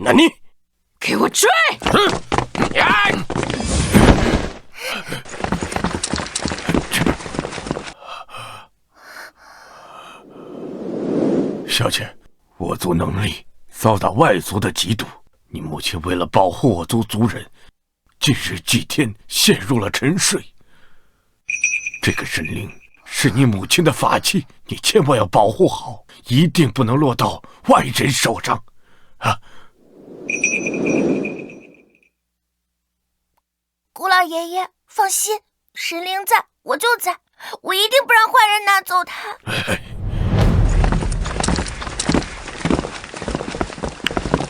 那你给我追！小姐，我族能力遭到外族的嫉妒，你母亲为了保护我族族人，近日几天陷入了沉睡。这个神灵是你母亲的法器，你千万要保护好，一定不能落到外人手上，啊！古老爷爷，放心，神灵在，我就在，我一定不让坏人拿走它。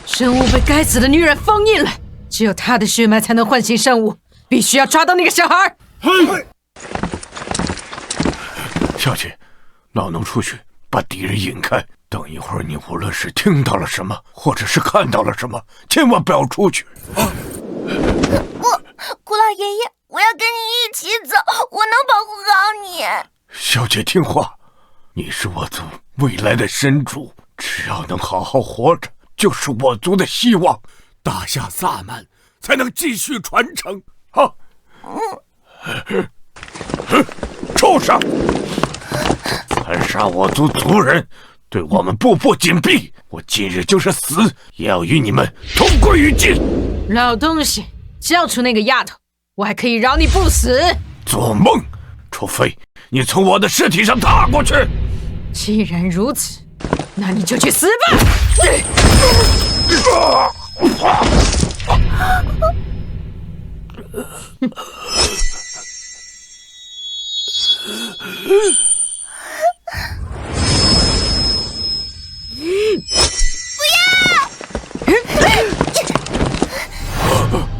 圣物被该死的女人封印了，只有她的血脉才能唤醒圣物，必须要抓到那个小孩。小姐，老能出去把敌人引开。等一会儿，你无论是听到了什么，或者是看到了什么，千万不要出去。古老爷爷，我要跟你一起走，我能保护好你。小姐听话，你是我族未来的神主，只要能好好活着，就是我族的希望，大夏萨满才能继续传承。啊！畜生！残杀我族族人，对我们步步紧逼，我今日就是死，也要与你们同归于尽。老东西，交出那个丫头，我还可以饶你不死。做梦！除非你从我的尸体上踏过去。既然如此，那你就去死吧！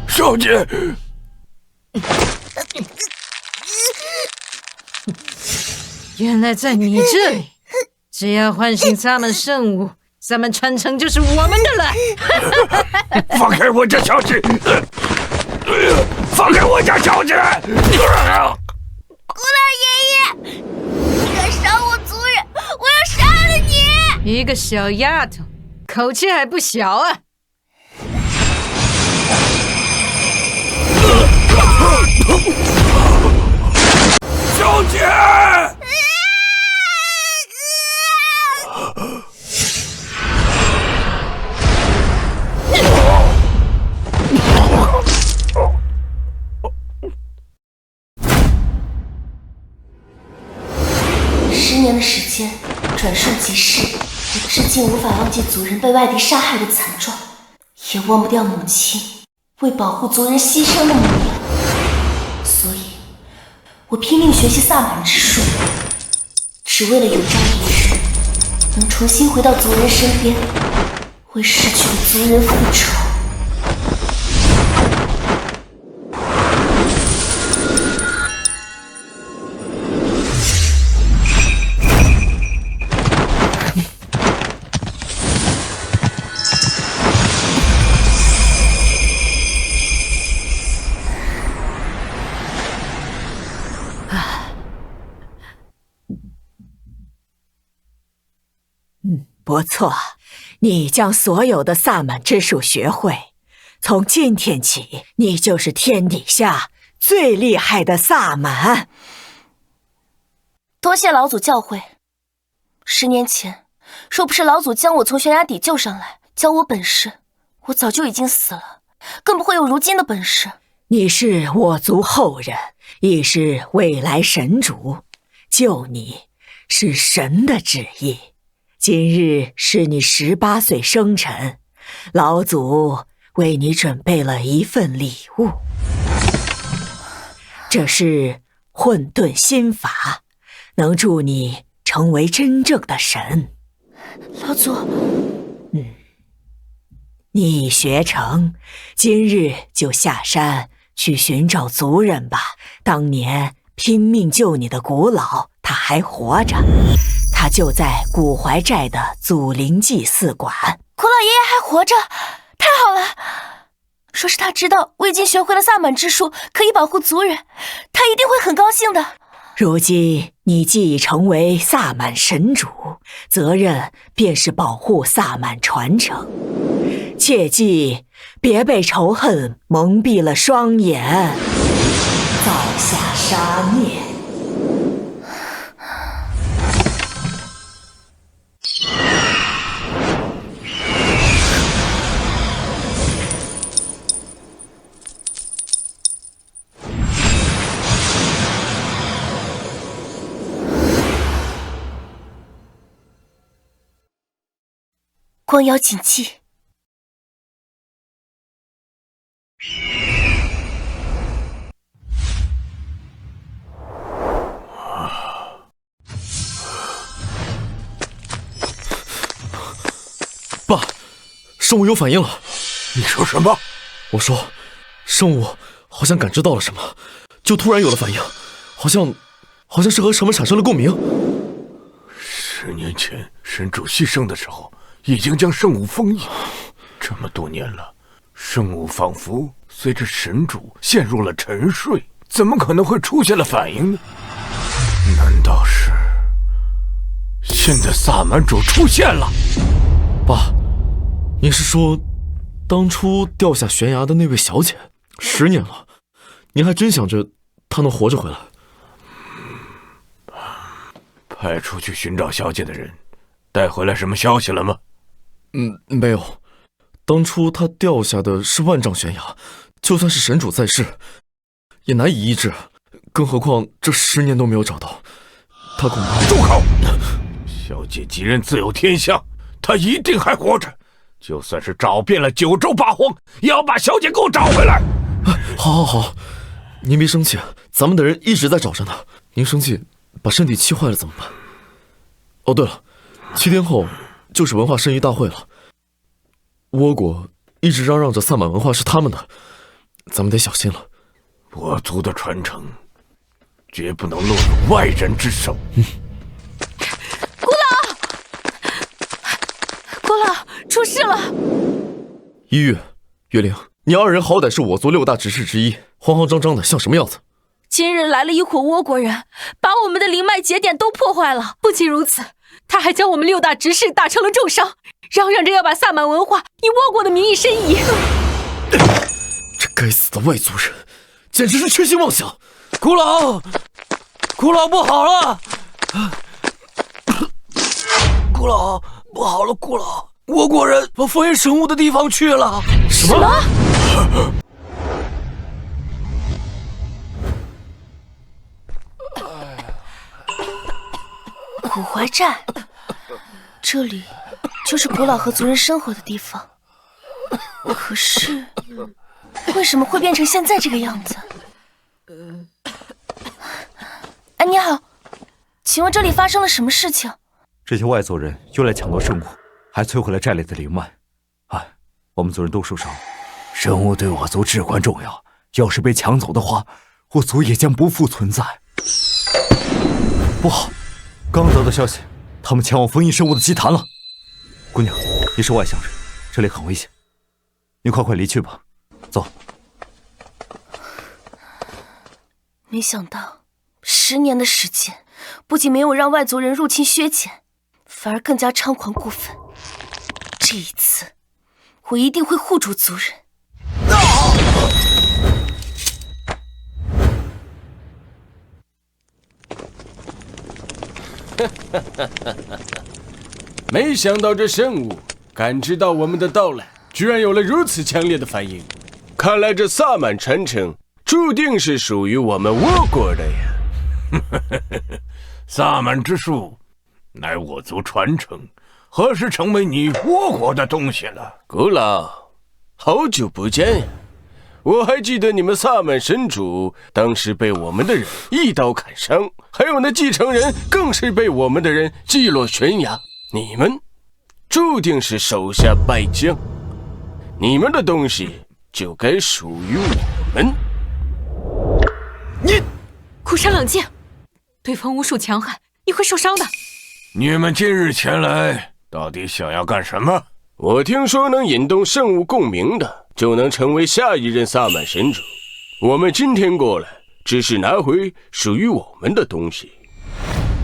小姐，原来在你这里，只要唤醒萨满圣物，萨满传承就是我们的了。放开我家小姐！放开我家小姐！古老爷爷，你敢伤我族人，我要杀了你！一个小丫头，口气还不小啊！小姐！10年的时间转瞬即逝，我至今无法忘记族人被外敌杀害的惨状，也忘不掉母亲为保护族人牺牲的模样，所以我拼命学习萨满之术，只为了有朝一日能重新回到族人身边，为逝去的族人复仇。不错，你将所有的萨满之术学会，从今天起，你就是天底下最厉害的萨满。多谢老祖教诲。10年前，若不是老祖将我从悬崖底救上来，教我本事，我早就已经死了，更不会有如今的本事。你是我族后人，亦是未来神主，救你是神的旨意。今日是你18岁生辰，老祖为你准备了一份礼物，这是混沌心法，能助你成为真正的神。老祖，你已学成，今日就下山去寻找族人吧。当年拼命救你的古老，他还活着，他就在古怀寨的祖灵祭祀馆。古老爷爷还活着，太好了！说是他知道我已经学会了萨满之术，可以保护族人，他一定会很高兴的。如今你既已成为萨满神主，责任便是保护萨满传承。切记别被仇恨蒙蔽了双眼，造下杀孽。光妖谨记。爸，圣物有反应了。你说什么？我说，圣物好像感知到了什么，就突然有了反应，好像是和什么产生了共鸣。10年前神主牺牲的时候，已经将圣物封印。这么多年了，圣物仿佛随着神主陷入了沉睡，怎么可能会出现了反应呢？难道是现在萨满主出现了？爸，你是说当初掉下悬崖的那位小姐？10年了，你还真想着她能活着回来？派出去寻找小姐的人带回来什么消息了吗？没有。当初她掉下的是万丈悬崖，就算是神主在世，也难以医治，更何况这10年都没有找到，她恐怕……住口！小姐吉人自有天相，她一定还活着。就算是找遍了9州8荒，也要把小姐给我找回来。好，您别生气，咱们的人一直在找着呢。您生气，把身体气坏了怎么办？哦，对了，7天后就是文化申遗大会了。倭国一直嚷嚷着萨满文化是他们的，咱们得小心了。我族的传承绝不能落入外人之手。古老，出事了！一月、月灵，你2人好歹是我族6大执事之一，慌慌张张的像什么样子？今日来了一伙倭国人，把我们的灵脉节点都破坏了。不仅如此，他还将我们6大执事打成了重伤，嚷嚷着要把萨满文化以倭国的名义申遗。这该死的外族人，简直是痴心妄想！古老不好了！古老不好了，古老，倭国人往封印神物的地方去了。什么？古怀寨，这里就是古老和族人生活的地方。可是，为什么会变成现在这个样子？哎，你好，请问这里发生了什么事情？这些外族人又来抢夺圣物，还摧毁了寨里的灵脉。哎，我们族人都受伤了。圣物对我族至关重要，要是被抢走的话，我族也将不复存在。不好！刚得到消息，他们前往封印圣物的祭坛了。姑娘，你是外乡人，这里很危险，你快离去吧。走。没想到10年的时间，不仅没有让外族人入侵削减，反而更加猖狂过分。这一次，我一定会护住族人。没想到这圣物感知到我们的到来，居然有了如此强烈的反应。看来这萨满传承注定是属于我们倭国的呀。萨满之术乃我族传承，何时成为你倭国的东西了？古老，好久不见呀！我还记得你们萨满神主当时被我们的人一刀砍伤，还有那继承人更是被我们的人击落悬崖。你们注定是手下败将，你们的东西就该属于我们。苦山冷静，对方巫术强悍，你会受伤的。你们今日前来，到底想要干什么？我听说能引动圣物共鸣的，就能成为下一任萨满神主。我们今天过来，只是拿回属于我们的东西。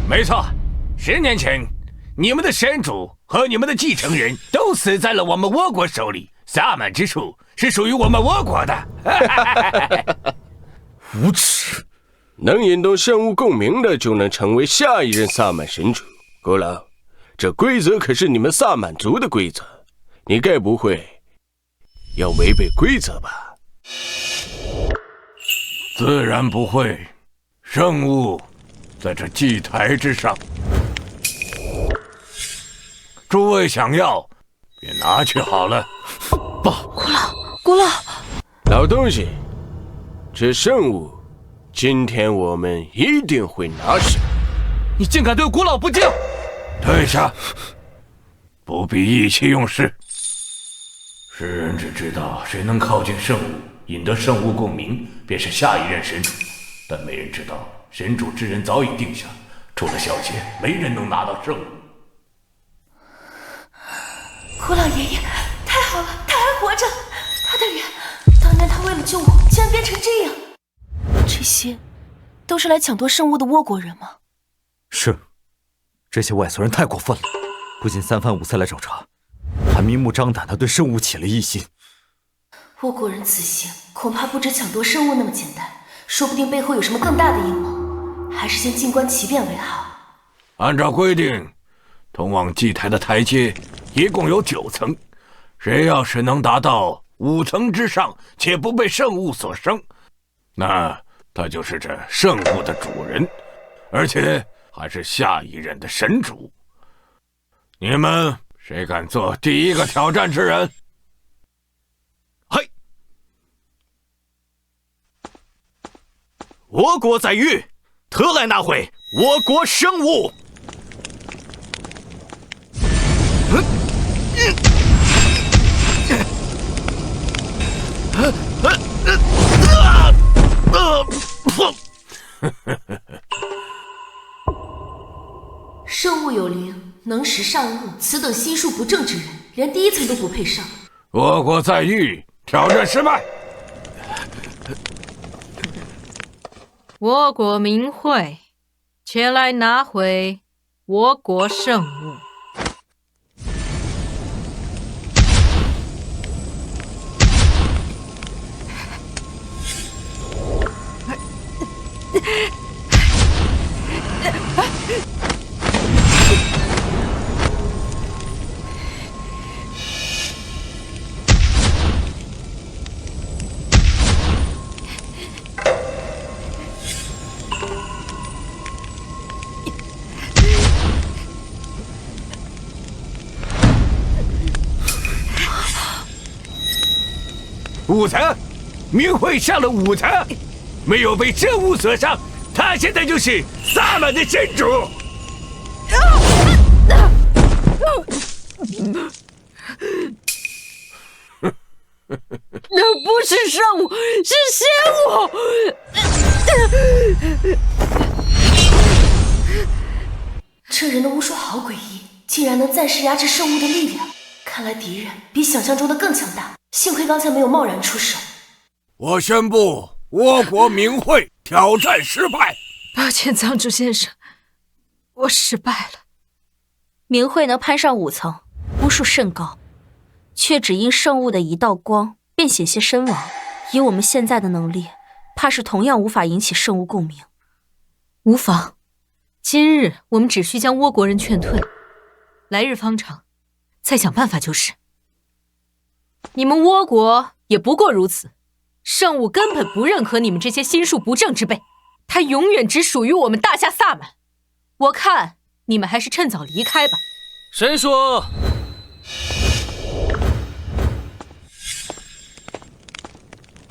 没错，10年前，你们的神主和你们的继承人都死在了我们倭国手里。萨满之术是属于我们倭国的。无耻！能引动圣物共鸣的，就能成为下一任萨满神主。古老，这规则可是你们萨满族的规则，你该不会要违背规则吧？自然不会，圣物在这祭台之上，诸位想要便拿去好了。古老，老东西，这圣物今天我们一定会拿下。你竟敢对古老不敬！退下，不必意气用事。世人只知道谁能靠近圣物，引得圣物共鸣，便是下一任神主，但没人知道神主之人早已定下，除了小杰，没人能拿到圣物。古老爷爷，太好了，他还活着！他的人，当年他为了救我，竟然变成这样。这些都是来抢夺圣物的倭国人吗？是，这些外族人太过分了，不仅3番5次来找茬，还明目张胆地对圣物起了异心。倭国人此行恐怕不止抢夺圣物那么简单，说不定背后有什么更大的阴谋，还是先静观其变为好。按照规定，通往祭台的台阶一共有9层，谁要是能达到5层之上，且不被圣物所伤，那他就是这圣物的主人，而且还是下一任的神主。你们谁敢做第一个挑战之人？嘿，倭国在狱，特来拿回我国圣物。圣物有灵，能识善恶，此等心术不正之人，连第1层都不配上。倭国在狱，挑战失败。倭国明会，前来拿回倭国圣物。5层，明慧上了5层，没有被圣物所伤，他现在就是萨满的神主。那不是圣物，是仙物。这人的巫术好诡异，竟然能暂时压制圣物的力量。看来敌人比想象中的更强大，幸亏刚才没有贸然出手。我宣布，倭国明会挑战失败。抱歉，藏主先生，我失败了。明慧能攀上5层，巫术甚高，却只因圣物的一道光便险些身亡。以我们现在的能力，怕是同样无法引起圣物共鸣。无妨，今日我们只需将倭国人劝退，来日方长，再想办法就是。你们倭国也不过如此，圣物根本不认可你们这些心术不正之辈，它永远只属于我们大夏萨满。我看你们还是趁早离开吧。谁说？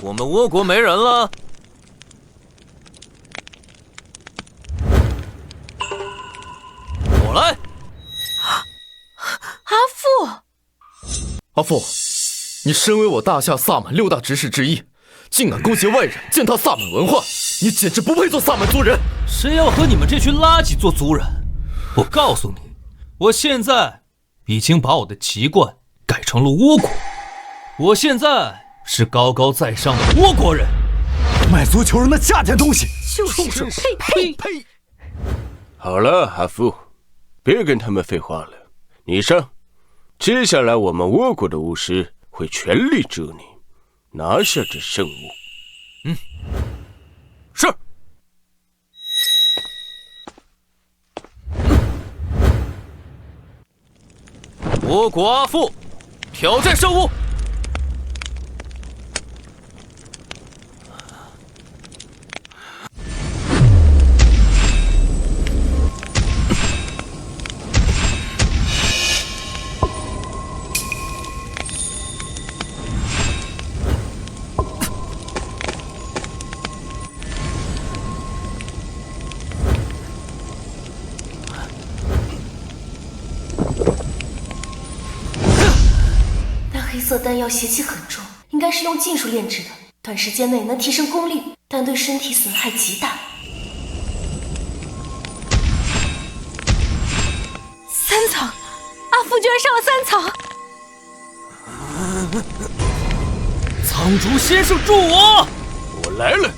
我们倭国没人了？我来。阿父，你身为我大夏萨满6大执事之一，竟敢勾结外人践踏萨满文化，你简直不配做萨满族人！谁要和你们这群垃圾做族人？我告诉你，我现在已经把我的籍贯改成了倭国，我现在是高高在上的倭国人。卖足球人的夏天东西，就是呸！好了，阿福，别跟他们废话了，你上。接下来我们倭国的巫师会全力助你拿下这圣物。是。倭国阿父挑战圣物。黑色丹药邪气很重，应该是用禁术炼制的，短时间内能提升功力，但对身体损害极大。3层，阿父居然上了3层！苍竹先生助我！我来了。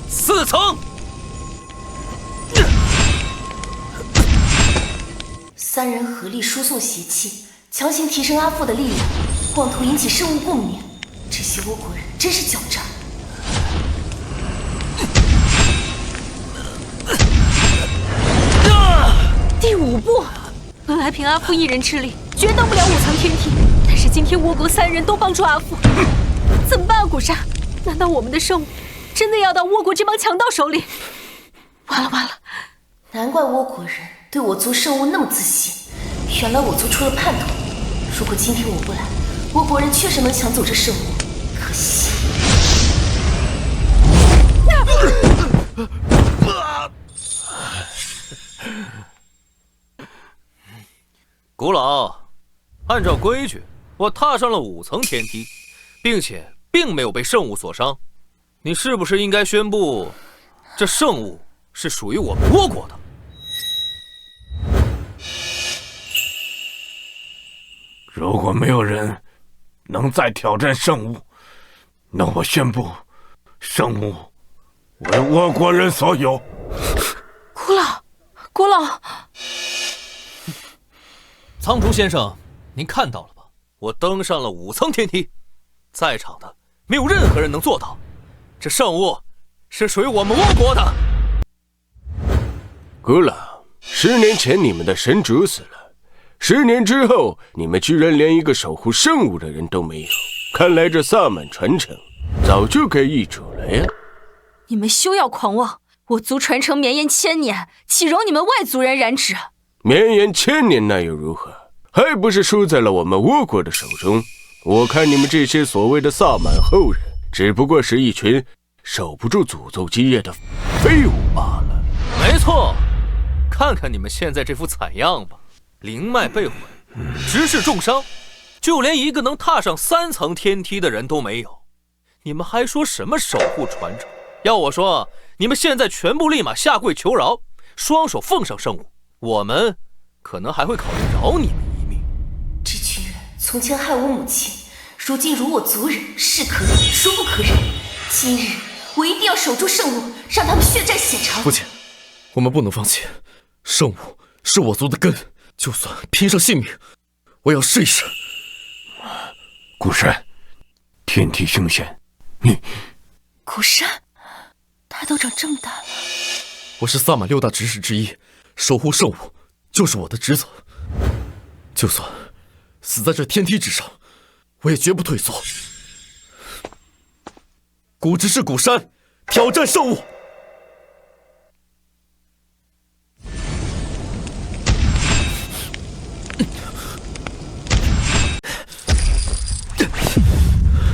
4层。3人合力输送邪气，强行提升阿父的力量，妄图引起圣物共鸣。这些倭国人真是狡诈。第5步，本来凭阿父一人之力决登不了5层天梯，但是今天倭国3人都帮助阿父，怎么办啊？古山，难道我们的圣物真的要到倭国这帮强盗手里？完了！难怪倭国人对我族圣物那么自信，原来我族出了叛徒。如果今天我不来，倭国人确实能抢走这圣物，可惜。古老，按照规矩，我踏上了5层天梯，并且并没有被圣物所伤。你是不是应该宣布，这圣物是属于我们倭国的？如果没有人能再挑战圣物，那我宣布，圣物为倭国人所有。古老，苍竹先生，您看到了吧？我登上了5层天梯，在场的没有任何人能做到。这圣物是属于我们倭国的。古老，10年前你们的神主死了，10年之后，你们居然连一个守护圣物的人都没有。看来这萨满传承早就该易主了呀！你们休要狂妄！我族传承绵延1000年，岂容你们外族人染指？绵延1000年那又如何？还不是输在了我们倭国的手中？我看你们这些所谓的萨满后人，只不过是一群守不住诅咒基业的废物罢了。没错，看看你们现在这副惨样吧，灵脉被毁，直视重伤，就连一个能踏上3层天梯的人都没有。你们还说什么守护传承？要我说，你们现在全部立马下跪求饶，双手奉上圣物，我们可能还会考虑饶你们一命。这群人从前害我母亲，如今辱我族人，是可忍，孰不可忍？今日我一定要守住圣物，让他们血债血偿。父亲，我们不能放弃，圣物是我族的根，就算拼上性命，我要试一试。古山，天梯圣贤，你古山，他都长这么大了。我是萨满6大执事之一，守护圣物就是我的职责。就算死在这天梯之上，我也绝不退缩。古执事古山挑战圣物。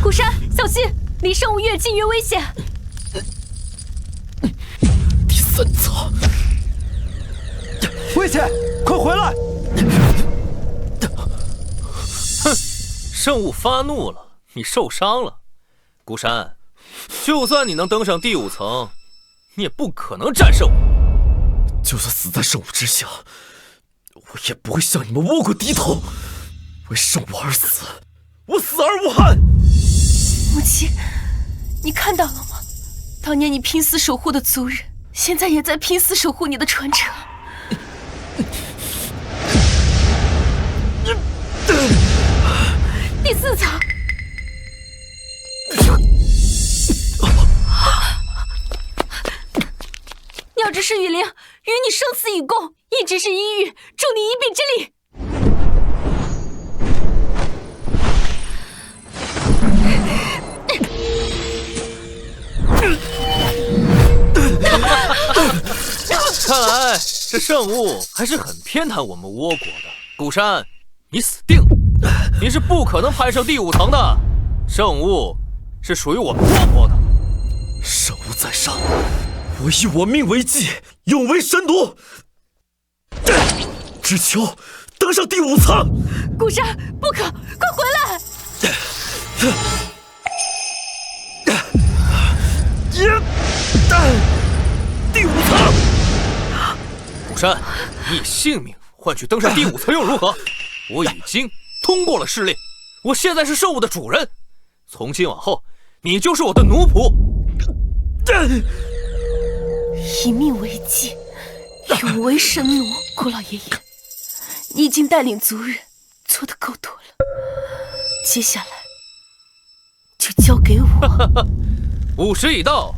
古山，小心，离圣物越近越危险。第3层，危险！快回来！哼，圣物发怒了，你受伤了，孤山，就算你能登上第5层，你也不可能战胜我。就算死在圣物之下，我也不会向你们倭国低头。为圣物而死，我死而无憾。母亲，你看到了吗？当年你拼死守护的族人，现在也在拼死守护你的传承。第4层。鸟之氏雨灵，与你生死与共，一直是一遇，助你一臂之力。看来这圣物还是很偏袒我们倭国的。孤山，你死定了！你是不可能攀上第5层的。圣物是属于我们倭国的。圣物在上，我以我命为祭，永为神奴。只求登上第5层。孤山，不可，快回来！第5层。孤山，你以性命换取登上第5层又如何？我已经通过了试炼，我现在是圣物的主人，从今往后，你就是我的奴仆。以命为祭，永为神奴。顾老爷爷，你已经带领族人做得够多了，接下来就交给我。午时已到，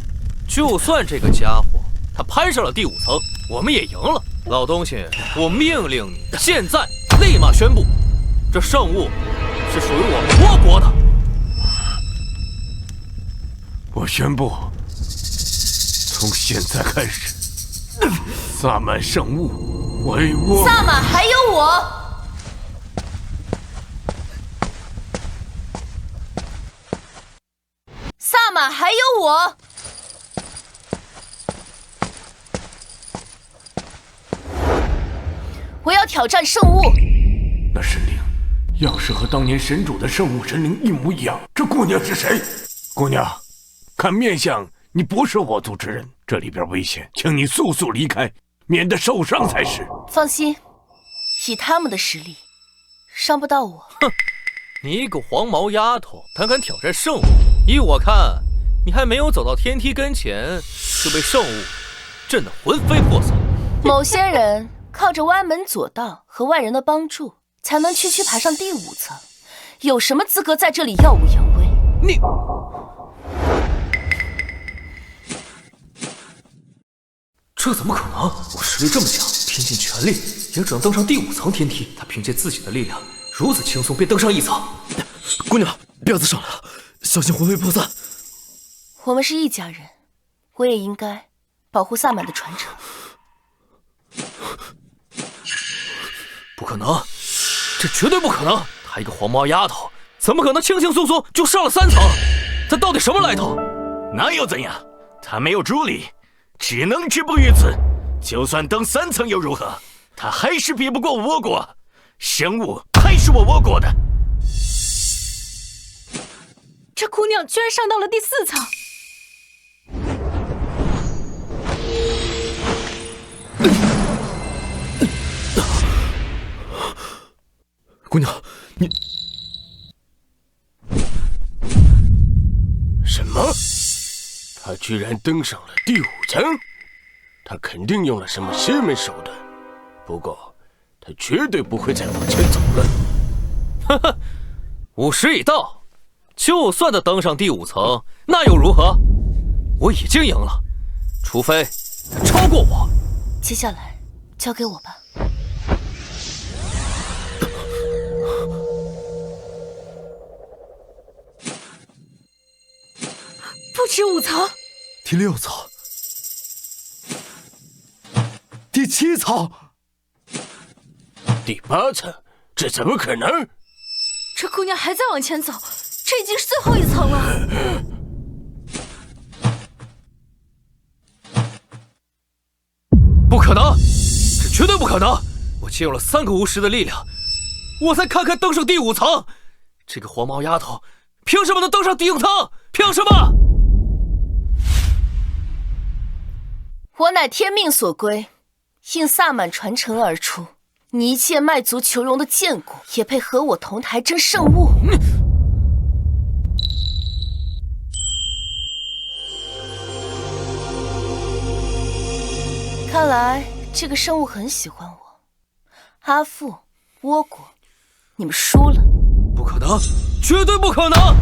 就算这个家伙他攀上了第5层，我们也赢了。老东西，我命令你现在立马宣布，这圣物是属于我们倭国的。我宣布，从现在开始，萨满圣物为倭。萨满还有我。萨满还有我。我要挑战圣物。那神灵要是和当年神主的圣物神灵一模一样，这姑娘是谁？姑娘，看面相，你不是我族之人，这里边危险，请你速速离开，免得受伤才是。放心，以他们的实力，伤不到我。哼，你一个黄毛丫头，胆敢挑战圣物？依我看，你还没有走到天梯跟前，就被圣物震得魂飞魄散。某些人靠着歪门左道和外人的帮助，才能区区爬上第5层，有什么资格在这里耀武扬威？你，这怎么可能？我实力这么强，拼尽全力也只能登上第5层天梯。他凭借自己的力量，如此轻松便登上1层。姑娘，不要再上来了，小心魂飞魄散。我们是一家人，我也应该保护萨满的传承。不可能，这绝对不可能！她一个黄毛丫头，怎么可能轻轻松松就上了3层？她到底什么来头？那又怎样？她没有助力，只能止步于此。就算登3层又如何？她还是比不过倭国，生物还是我倭国的。这姑娘居然上到了第4层。姑娘，你什么？他居然登上了第5层？他肯定用了什么邪门手段，不过他绝对不会再往前走了。呵呵，午时已到，就算他登上第5层，那又如何？我已经赢了，除非他超过我。接下来交给我吧。不止5层，第6层，第7层，第8层，这怎么可能？这姑娘还在往前走，这已经是最后1层了。不可能，这绝对不可能！我借用了3个巫师的力量，我才堪堪登上第5层。这个黄毛丫头凭什么能登上第5层？凭什么？我乃天命所归，应萨满传承而出。你一介卖族求荣的贱骨，也配和我同台争圣物？看来这个圣物很喜欢我。阿父、倭国，你们输了。不可能，绝对不可能！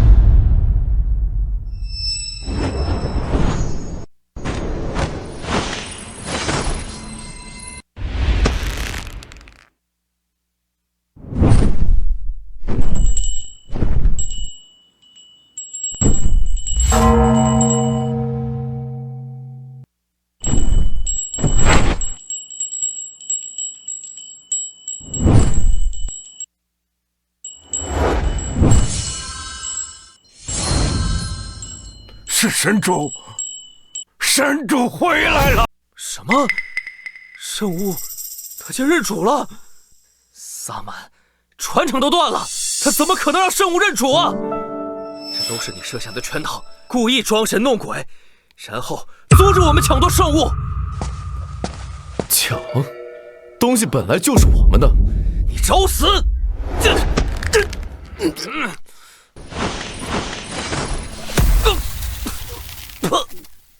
是神主，神主回来了！什么？圣物，他竟认主了？萨满传承都断了，他怎么可能让圣物认主啊？这都是你设下的圈套，故意装神弄鬼，然后阻止我们抢夺圣物。抢？东西本来就是我们的，你找死！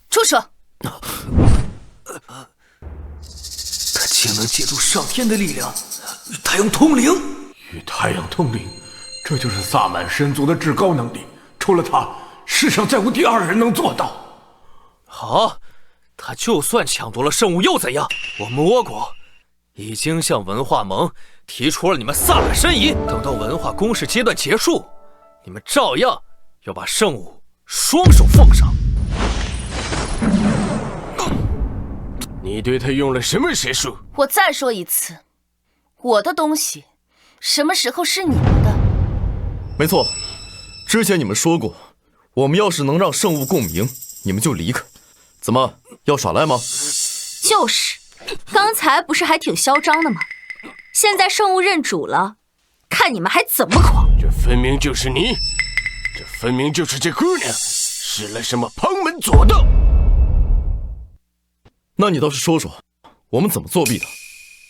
住手！他竟能借助上天的力量与太阳通灵。与太阳通灵，这就是萨满神族的至高能力。除了他，世上再无第二人能做到。好，他就算抢夺了圣物又怎样？我们倭国已经向文化盟提出了你们萨满申遗，等到文化攻势阶段结束，你们照样要把圣物双手奉上。你对他用了什么邪术？我再说一次，我的东西什么时候是你们的？没错，之前你们说过，我们要是能让圣物共鸣，你们就离开。怎么，要耍赖吗？就是，刚才不是还挺嚣张的吗？现在圣物认主了，看你们还怎么狂！这分明就是你，这分明就是这姑娘施了什么旁门左道。那你倒是说说，我们怎么作弊的？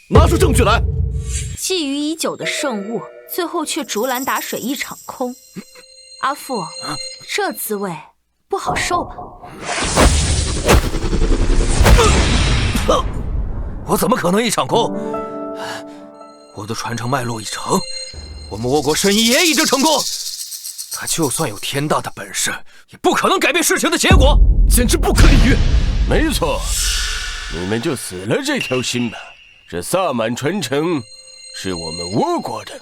拿出证据来！觊觎已久的圣物，最后却竹篮打水一场空。阿父，这滋味不好受吧？我怎么可能一场空？我的传承脉络已成，我们倭国申遗也已经成功。他就算有天大的本事，也不可能改变事情的结果，简直不可理喻。没错，你们就死了这条心吧。这萨满传承是我们倭国的，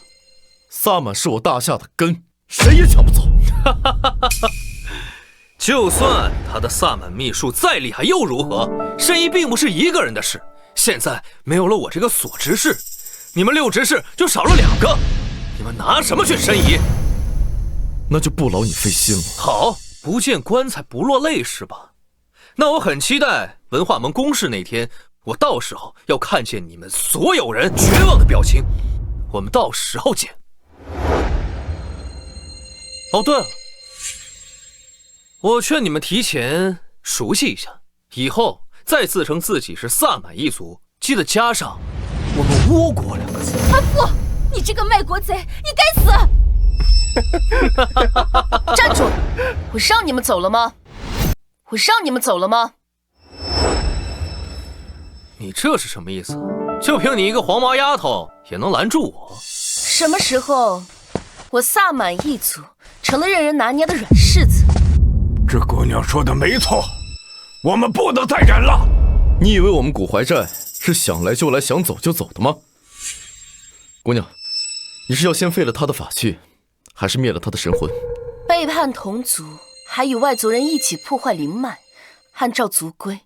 萨满是我大夏的根，谁也抢不走。就算他的萨满秘术再厉害又如何？申遗并不是一个人的事。现在没有了我这个锁执事，你们6执事就少了2个，你们拿什么去申遗？那就不劳你费心了。好，不见棺材不落泪是吧？那我很期待文化盟公示那天，我到时候要看见你们所有人绝望的表情。我们到时候见。哦，对了，我劝你们提前熟悉一下，以后再自称自己是萨满一族，记得加上我们倭国2个字。阿父，你这个卖国贼，你该死！站住！我让你们走了吗？我让你们走了吗？你这是什么意思？就凭你一个黄毛丫头也能拦住我？什么时候我萨满一族成了任人拿捏的软柿子？这姑娘说的没错，我们不能再忍了。你以为我们古怀寨是想来就来想走就走的吗？姑娘，你是要先废了他的法器，还是灭了他的神魂？背叛同族，还与外族人一起破坏灵脉，按照族规，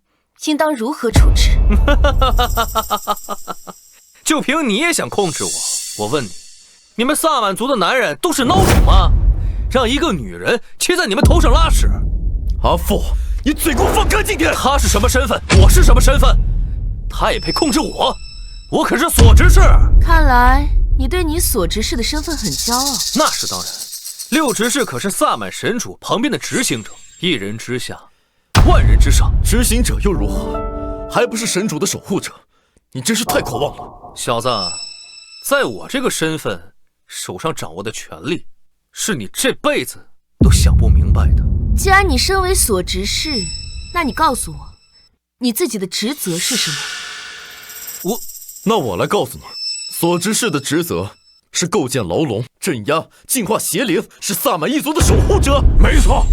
应当如何处置？就凭你也想控制我？我问你，你们萨满族的男人都是孬种吗？让一个女人骑在你们头上拉屎？阿父，你嘴给我放干净点！他是什么身份？我是什么身份？他也配控制我？我可是所执事。看来你对你所执事的身份很骄傲。那是当然，六执事可是萨满神主旁边的执行者，一人之下，万人之上。执行者又如何？还不是神主的守护者？你真是太狂妄了，小子！在我这个身份，手上掌握的权力，是你这辈子都想不明白的。既然你身为所执事，那你告诉我，你自己的职责是什么？那我来告诉你，所执事的职责是构建牢笼、镇压、净化邪灵，是萨满一族的守护者。没错。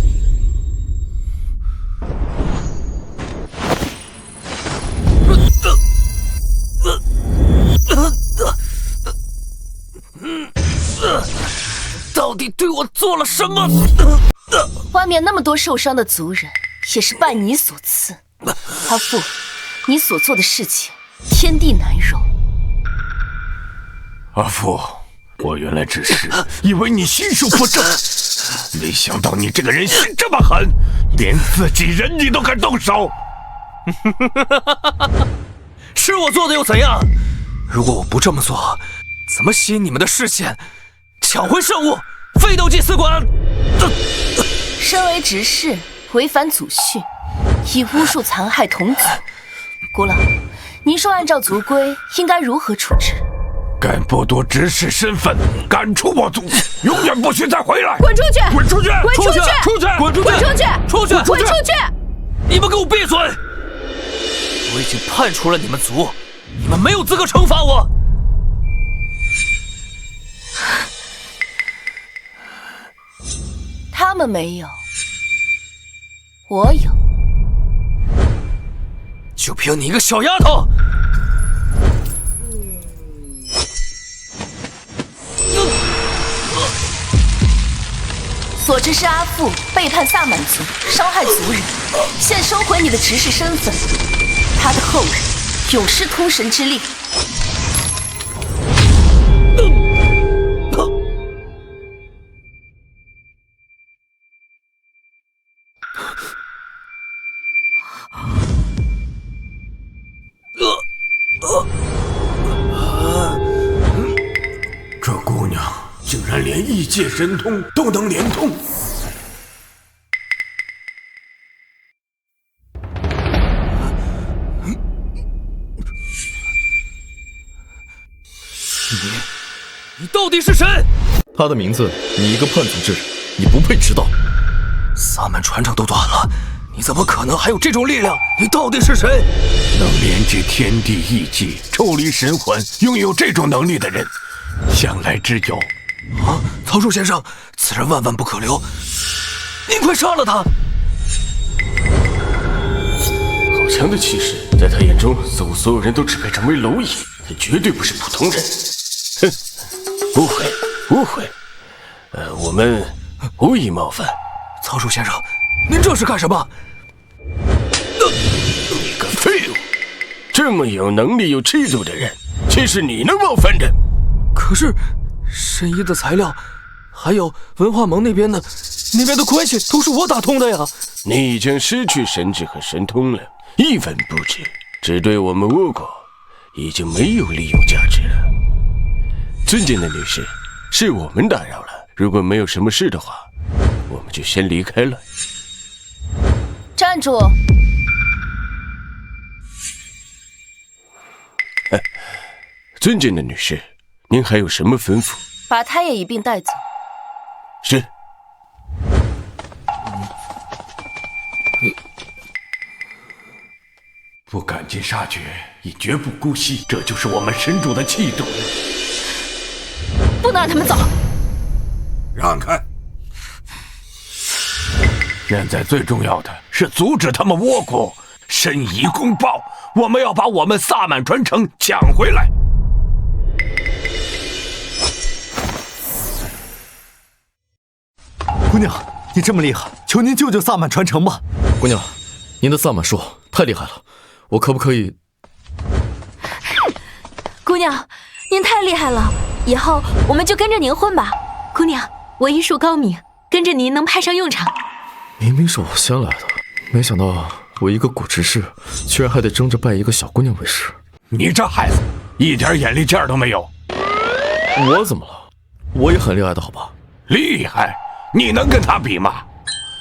到底对我做了什么？外面那么多受伤的族人，也是拜你所赐。阿父，你所做的事情，天地难容。阿父，我原来只是以为你心术不正，没想到你这个人心这么狠，连自己人你都敢动手。是我做的又怎样？如果我不这么做，怎么吸引你们的视线，抢回圣物，废掉祭司馆？身为执事，违反祖训，以巫术残害同族。古老，您说按照族规，应该如何处置？敢剥夺执事身份，赶出我族，永远不许再回来！滚出去！滚出去！滚出去！出去！滚出去！出去！滚出去！你们给我闭嘴！我已经判处了你们族，你们没有资格惩罚我。他们没有，我有。就凭你一个小丫头！所执事阿父背叛萨满族，伤害族人，现收回你的执事身份，他的后人永失通神之力。这姑娘竟然连异界神通都能连通！你到底是谁？他的名字，你一个叛族之人，你不配知道。萨满传承都断了，你怎么可能还有这种力量？你到底是谁？能连接天地异界、抽离神魂，拥有这种能力的人，向来只有……啊，曹树先生，此人万万不可留，您快杀了他！好强的气势，在他眼中，似乎所有人都只配成为蝼蚁，他绝对不是普通人。哼，误会，误会。我们无意冒犯。曹树先生，您这是干什么？你个废物！这么有能力、有气度的人，岂是你能冒犯的？可是，神医的材料，还有文化盟那边的关系，都是我打通的呀。你已经失去神智和神通了，一文不值，只对我们倭国已经没有利用价值了。尊敬的女士，是我们打扰了。如果没有什么事的话，我们就先离开了。站住！尊敬的女士，您还有什么吩咐？把他也一并带走。是。不赶尽杀绝，亦绝不姑息，这就是我们神主的气度。不能让他们走！让开！现在最重要的是阻止他们倭国申遗公报，我们要把我们萨满传承抢回来。姑娘，你这么厉害，求您救救萨满传承吧。姑娘，您的萨满术太厉害了，我可不可以？姑娘，您太厉害了，以后我们就跟着您混吧。姑娘，我医术高明，跟着您能派上用场。明明是我先来的，没想到我一个古执事，居然还得争着拜一个小姑娘为师。你这孩子，一点眼力劲儿都没有。我怎么了？我也很厉害的好吧？厉害，你能跟他比吗？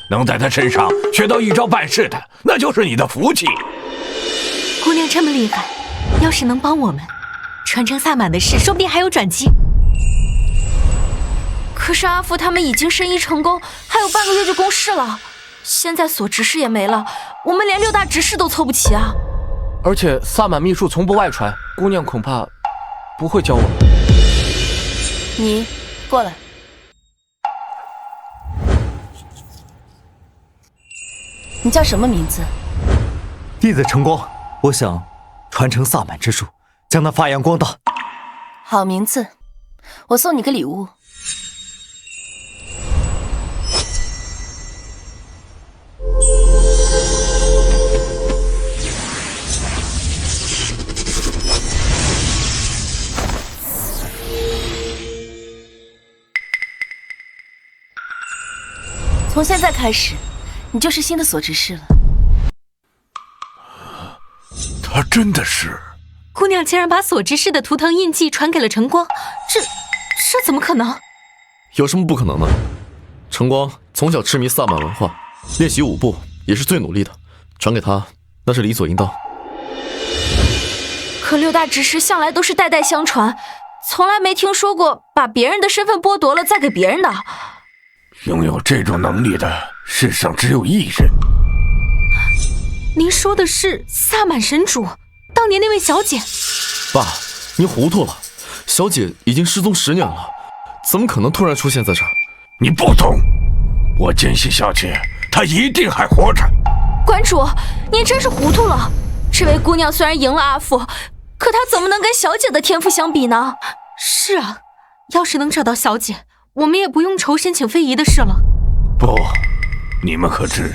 能在他身上学到一招半式的，那就是你的福气。姑娘这么厉害，要是能帮我们传承萨满的事，说不定还有转机。可是阿福他们已经申遗成功，还有半个月就公示了，现在所执事也没了，我们连6大执事都凑不齐啊！而且萨满秘术从不外传，姑娘恐怕不会教我们。你过来。你叫什么名字？弟子晨光，我想传承萨满之术，将它发扬光大。好名字，我送你个礼物。从现在开始，你就是新的所执事了。他真的是……姑娘竟然把所执事的图腾印记传给了晨光，这怎么可能？有什么不可能的？晨光从小痴迷萨满文化，练习舞步也是最努力的，传给他那是理所应当。可6大执事向来都是代代相传，从来没听说过把别人的身份剥夺了再给别人的。拥有这种能力的，世上只有一人。您说的是萨满神主，当年那位小姐？爸，您糊涂了，小姐已经失踪10年了，怎么可能突然出现在这儿？你不懂，我坚信小姐她一定还活着。馆主，您真是糊涂了。这位姑娘虽然赢了阿父，可她怎么能跟小姐的天赋相比呢？是啊，要是能找到小姐，我们也不用愁申请非遗的事了。不，你们可知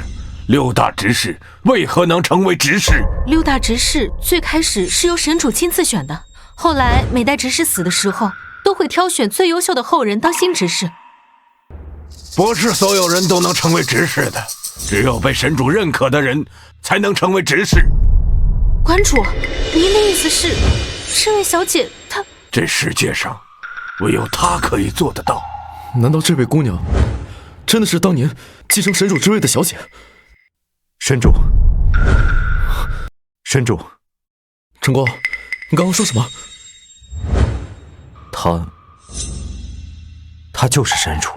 6大执事为何能成为执事？6大执事最开始是由神主亲自选的，后来每代执事死的时候，都会挑选最优秀的后人当新执事。不是所有人都能成为执事的，只有被神主认可的人才能成为执事。馆主，您的意思是，这位小姐她……这世界上唯有她可以做得到。难道这位姑娘真的是当年继承神主之位的小姐？神主，神主，晨光，你刚刚说什么？他就是神主。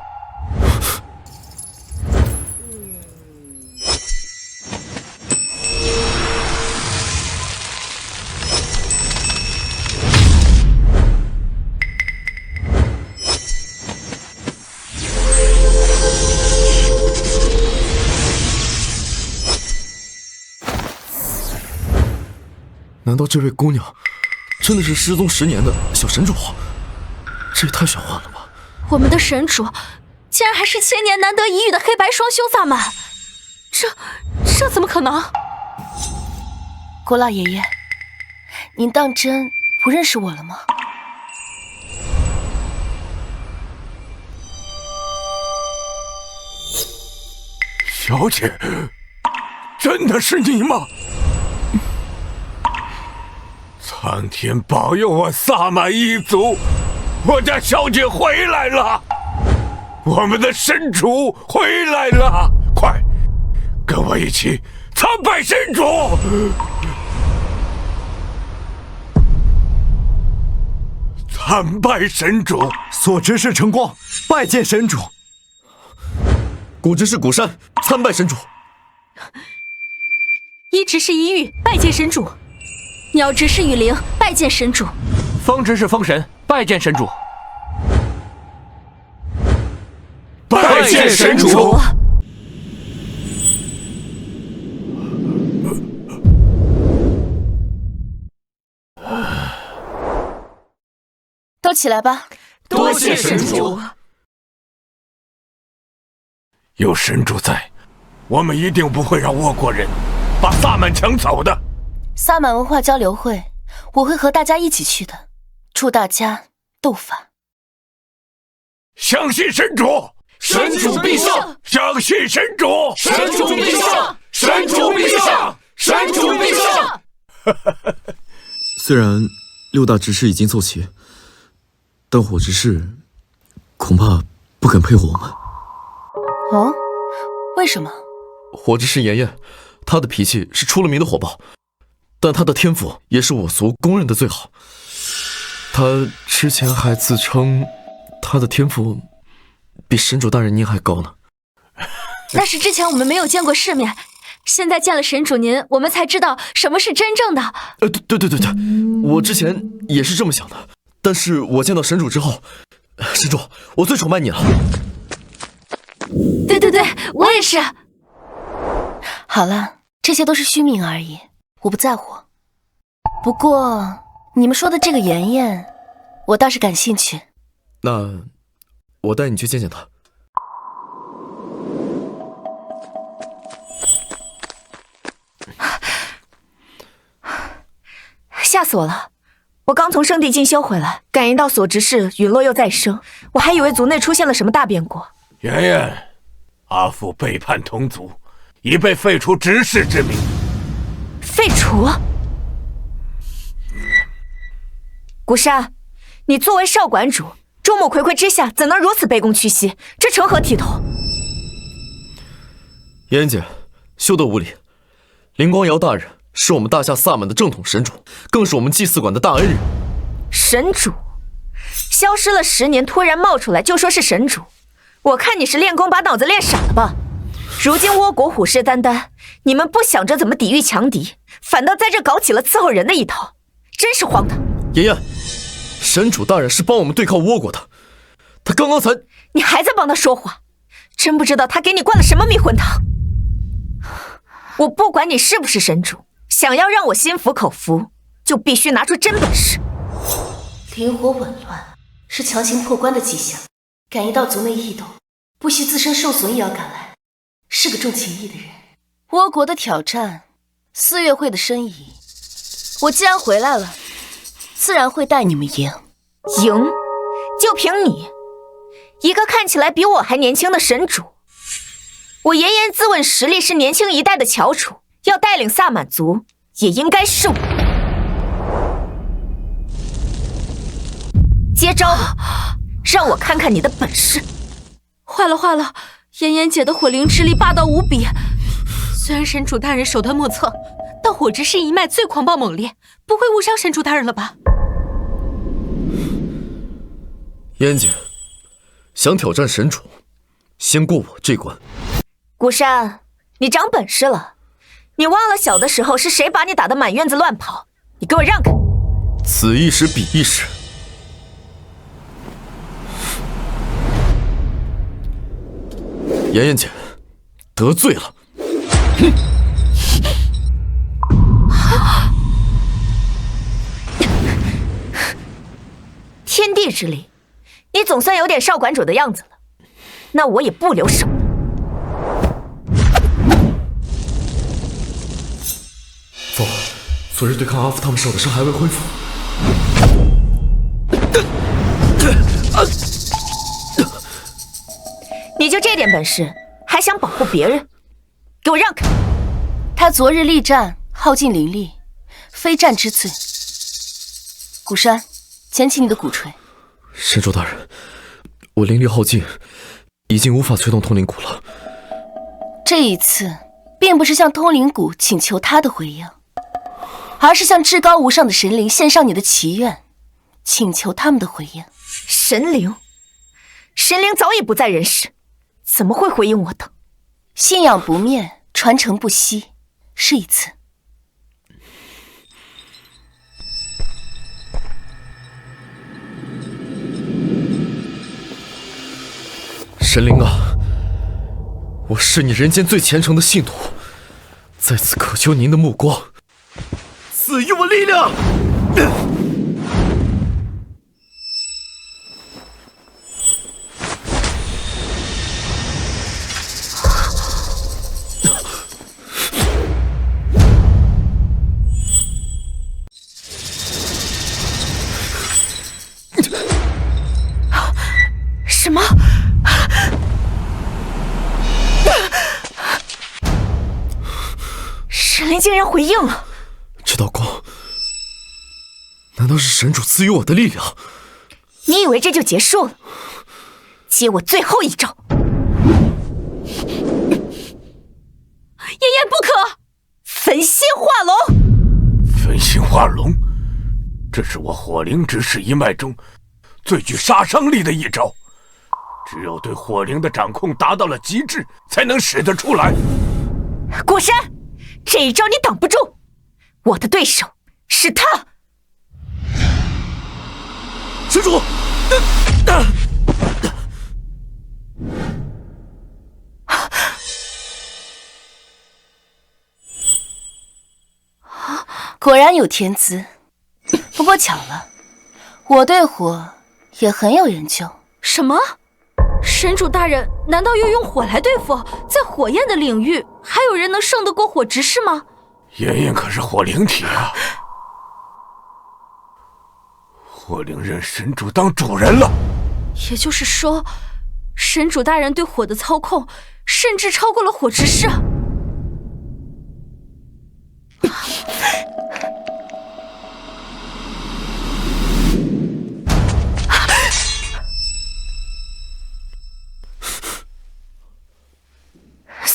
难道这位姑娘真的是失踪10年的小神主？这也太玄幻了吧！我们的神主竟然还是千年难得一遇的黑白双修萨满，这怎么可能？郭老爷爷，您当真不认识我了吗？小姐，真的是你吗？苍天保佑我萨满一族，我家小姐回来了，我们的神主回来了！快，跟我一起参拜神主！参拜神主！所执事晨光，拜见神主。古执事古山，参拜神主。一执事一玉，拜见神主。鸟执事雨灵，拜见神主。风执事风神，拜见神主。拜见神主。都起来吧。多谢神主。有神主在，我们一定不会让倭国人把萨满抢走的。萨满文化交流会，我会和大家一起去的，祝大家斗法。相信神主，神主必胜！相信神主，神主必胜！神主必胜！神主必胜！虽然6大执事已经凑齐，但火执事恐怕不肯配合我们。哦，为什么？火之师妍妍，她的脾气是出了名的火爆，但她的天赋也是我族公认的最好。她之前还自称她的天赋比神主大人您还高呢。那是之前我们没有见过世面，现在见了神主您，我们才知道什么是真正的。对，我之前也是这么想的，但是我见到神主之后，神主，我最崇拜你了。对，我也是。好了，这些都是虚名而已，我不在乎。不过你们说的这个妍妍，我倒是感兴趣。那我带你去见见她。吓死我了！我刚从圣地进修回来，感应到所执事陨落又再生，我还以为族内出现了什么大变故。妍妍，阿父背叛同族，已被废除执事之名。废除？古山，你作为少馆主，众目睽睽之下，怎能如此卑躬屈膝？这成何体统？妍妍姐，休得无礼！灵光瑶大人是我们大夏萨满的正统神主，更是我们祭祀馆的大恩人。神主？消失了10年，突然冒出来就说是神主，我看你是练功把脑子练傻了吧？如今倭国虎视眈眈，你们不想着怎么抵御强敌，反倒在这搞起了伺候人的一套，真是荒唐！妍妍，神主大人是帮我们对抗倭国的，他刚刚才……你还在帮他说话，真不知道他给你灌了什么迷魂汤。我不管你是不是神主，想要让我心服口服，就必须拿出真本事。灵火紊乱，是强行破关的迹象。感应到族内异动，不惜自身受损也要赶来，是个重情义的人。倭国的挑战，4月会的申遗，我既然回来了，自然会带你们赢。赢？就凭你一个看起来比我还年轻的神主？我妍妍自问实力是年轻一代的翘楚，要带领萨满族，也应该是我。接招吧，让我看看你的本事。坏了，妍妍姐的火灵之力霸道无比。虽然神主大人手段莫测，但火之师一脉最狂暴猛烈，不会误伤神主大人了吧？妍姐，想挑战神主，先过我这关。古山，你长本事了，你忘了小的时候是谁把你打得满院子乱跑？你给我让开！此一时彼一时。妍妍姐，得罪了。哼！天地之力，你总算有点少馆主的样子了，那我也不留手。走，昨日对抗阿福他们受的伤还未恢复。你就这点本事，还想保护别人？给我让开！他昨日力战，耗尽灵力，非战之罪。古山，捡起你的鼓槌。神主大人，我灵力耗尽，已经无法催动通灵鼓了。这一次，并不是向通灵鼓请求他的回应，而是向至高无上的神灵献上你的祈愿，请求他们的回应。神灵？神灵早已不在人世，怎么会回应我等？信仰不灭，传承不息，试一次。神灵啊，我是你人间最虔诚的信徒，在此渴求您的目光，赐予我力量。什么？神灵竟然回应了！这道光，难道是神主赐予我的力量？你以为这就结束了？接我最后一招！妍妍不可！焚心化龙！焚心化龙，这是我火灵之势一脉中最具杀伤力的一招，只有对火灵的掌控达到了极致，才能使得出来。果山，这一招你挡不住，我的对手是他。神主，果然有天资，不过巧了，我对火也很有研究。什么？神主大人难道又用火来对付？在火焰的领域，还有人能胜得过火执事吗？妍妍可是火灵体啊，火灵认神主当主人了。也就是说，神主大人对火的操控，甚至超过了火执事。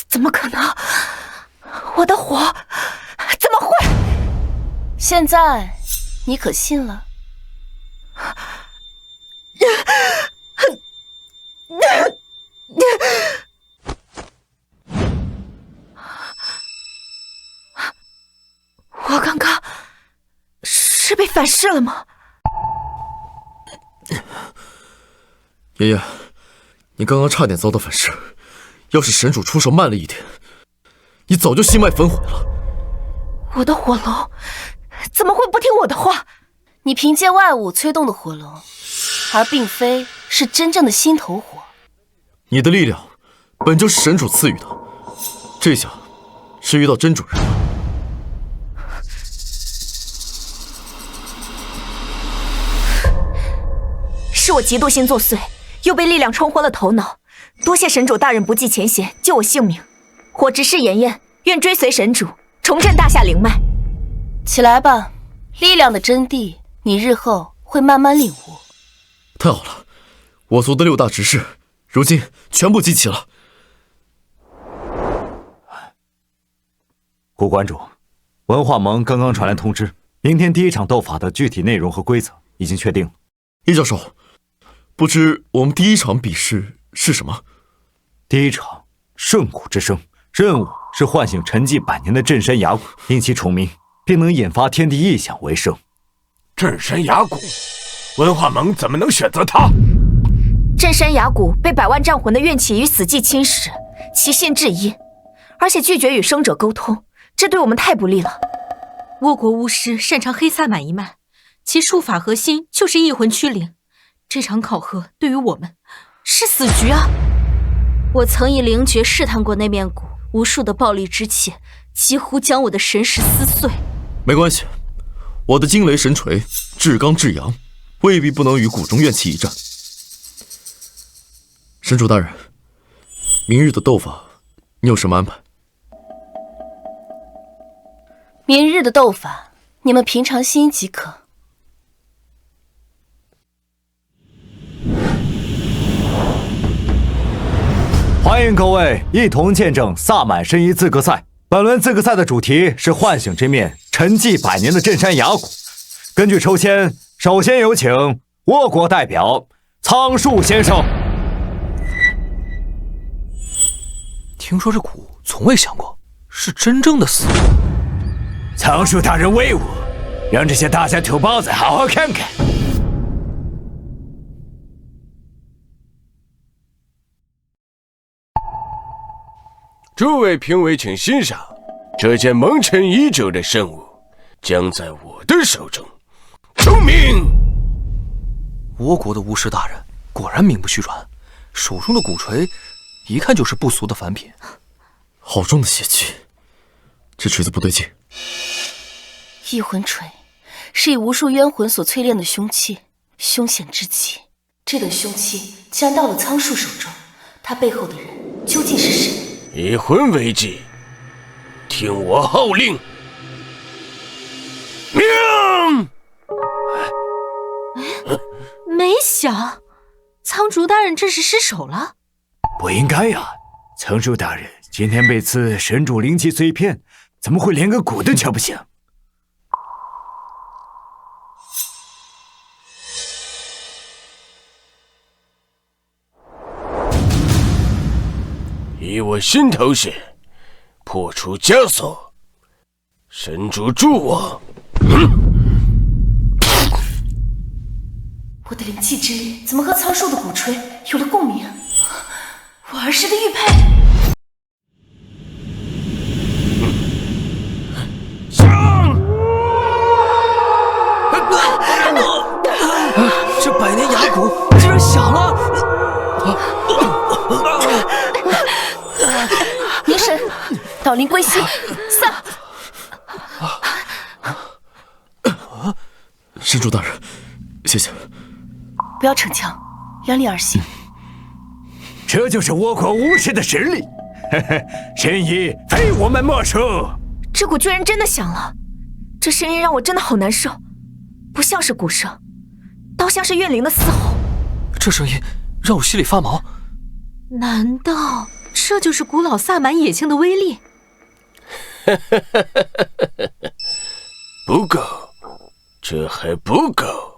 怎么可能？我的火怎么会？现在你可信了？我刚刚是被反噬了吗？爷爷，你刚刚差点遭到反噬，要是神主出手慢了一点，你早就心脉焚毁了。我的火龙怎么会不听我的话？你凭借外物催动的火龙，而并非是真正的心头火。你的力量本就是神主赐予的，这下是遇到真主人了。是我嫉妒心作祟，又被力量冲昏了头脑。多谢神主大人不计前嫌，救我性命。火执事妍妍愿追随神主，重振大夏灵脉。起来吧，力量的真谛，你日后会慢慢领悟。太好了，我族的6大执事如今全部集齐了。顾馆主，文化盟刚刚传来通知，明天第一场斗法的具体内容和规则已经确定了。叶教授，不知我们第一场比试是什么？第一场圣谷之声，任务是唤醒沉寂100年的镇山崖谷，令其重鸣，并能引发天地异象为胜。镇山崖谷，文化盟怎么能选择他？镇山崖谷被100万战魂的怨气与死寂侵蚀，其性至阴，而且拒绝与生者沟通，这对我们太不利了。倭国巫师擅长黑萨满一脉，其术法核心就是异魂驱灵。这场考核对于我们是死局啊！我曾以灵诀试探过那面谷，无数的暴力之气几乎将我的神识撕碎。没关系，我的惊雷神锤至刚至阳，未必不能与谷中怨气一战。神主大人，明日的斗法你有什么安排？明日的斗法，你们平常心即可。欢迎各位一同见证萨满申遗资格赛。本轮资格赛的主题是唤醒这面沉寂100年的镇山崖谷。根据抽签，首先有请倭国代表苍树先生。听说这谷从未想过是真正的死。苍树大人威武，让这些大侠土包子好好看看。诸位评委请欣赏，这件蒙尘已久的圣物将在我的手中重鸣。倭国的巫师大人果然名不虚传，手中的鼓槌一看就是不俗的凡品。好重的邪气，这锤子不对劲。异魂锤是以无数冤魂所淬炼的凶器，凶险至极。这等凶器既然到了苍树手中，他背后的人究竟是谁？以魂为祭，听我号令，命！没想苍竹大人这是失手了？不应该呀，苍竹大人今天被赐神主灵气碎片，怎么会连个鼓都敲不响？以我心头血，破除枷锁。神主助我！我的灵气之力怎么和苍树的鼓吹有了共鸣？我儿时的玉佩。上！这百年崖鼓竟然响了！凝神，导灵归西，散！神主大人，谢谢。不要逞强，量力而行。这就是倭国武士的实力，神医非我们莫属。这鼓居然真的响了，这声音让我真的好难受，不像是鼓声，倒像是怨灵的嘶吼。这声音让我心里发毛。难道这就是古老萨满野性的威力？不够，这还不够。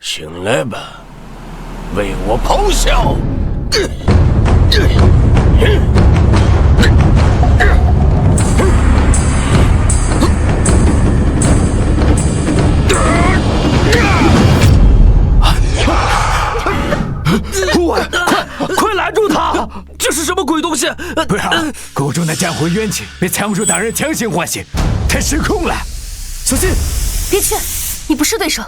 醒来吧，为我咆哮！快拦住他！这是什么鬼东西？不要！谷中的江湖冤气被苍树大人强行唤醒，他失控了，小心！别去，你不是对手。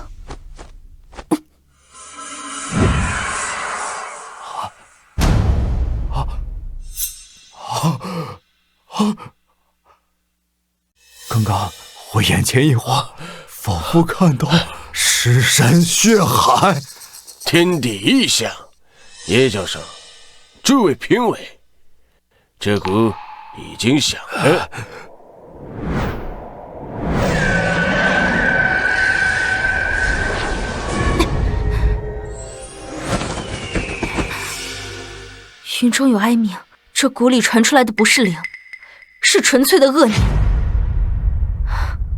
刚刚我眼前一花，仿佛看到尸山血海，天地异象。叶教授，诸位评委，这鼓已经响了。云中有哀鸣，这鼓里传出来的不是灵，是纯粹的恶念。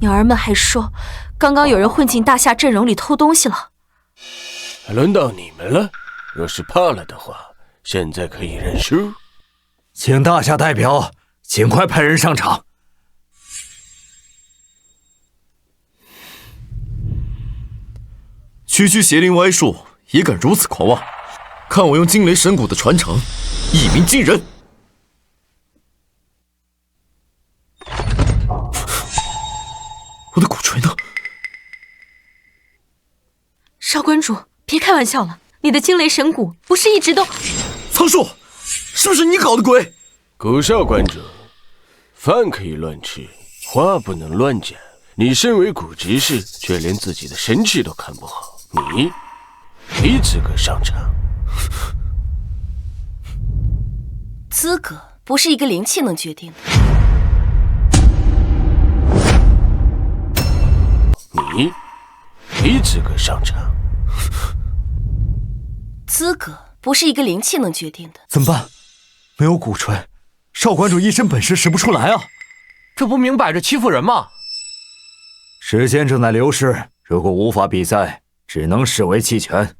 鸟儿们还说，刚刚有人混进大夏阵容里偷东西了。轮到你们了，若是怕了的话，现在可以认输。请大夏代表尽快派人上场。区区邪灵歪术也敢如此狂妄，看我用惊雷神鼓的传承一鸣惊人！我的鼓槌呢？少关主，别开玩笑了，你的惊雷神鼓不是一直都……苍树，是不是你搞的鬼？古少关主，饭可以乱吃，话不能乱讲。你身为古执事，却连自己的神器都看不好，你没资格上场。资格不是一个灵气能决定的。你没资格上场。资格不是一个灵气能决定的。怎么办？没有鼓槌，少关主一身本事使不出来啊！这不明摆着欺负人吗？时间正在流逝，如果无法比赛，只能视为弃权。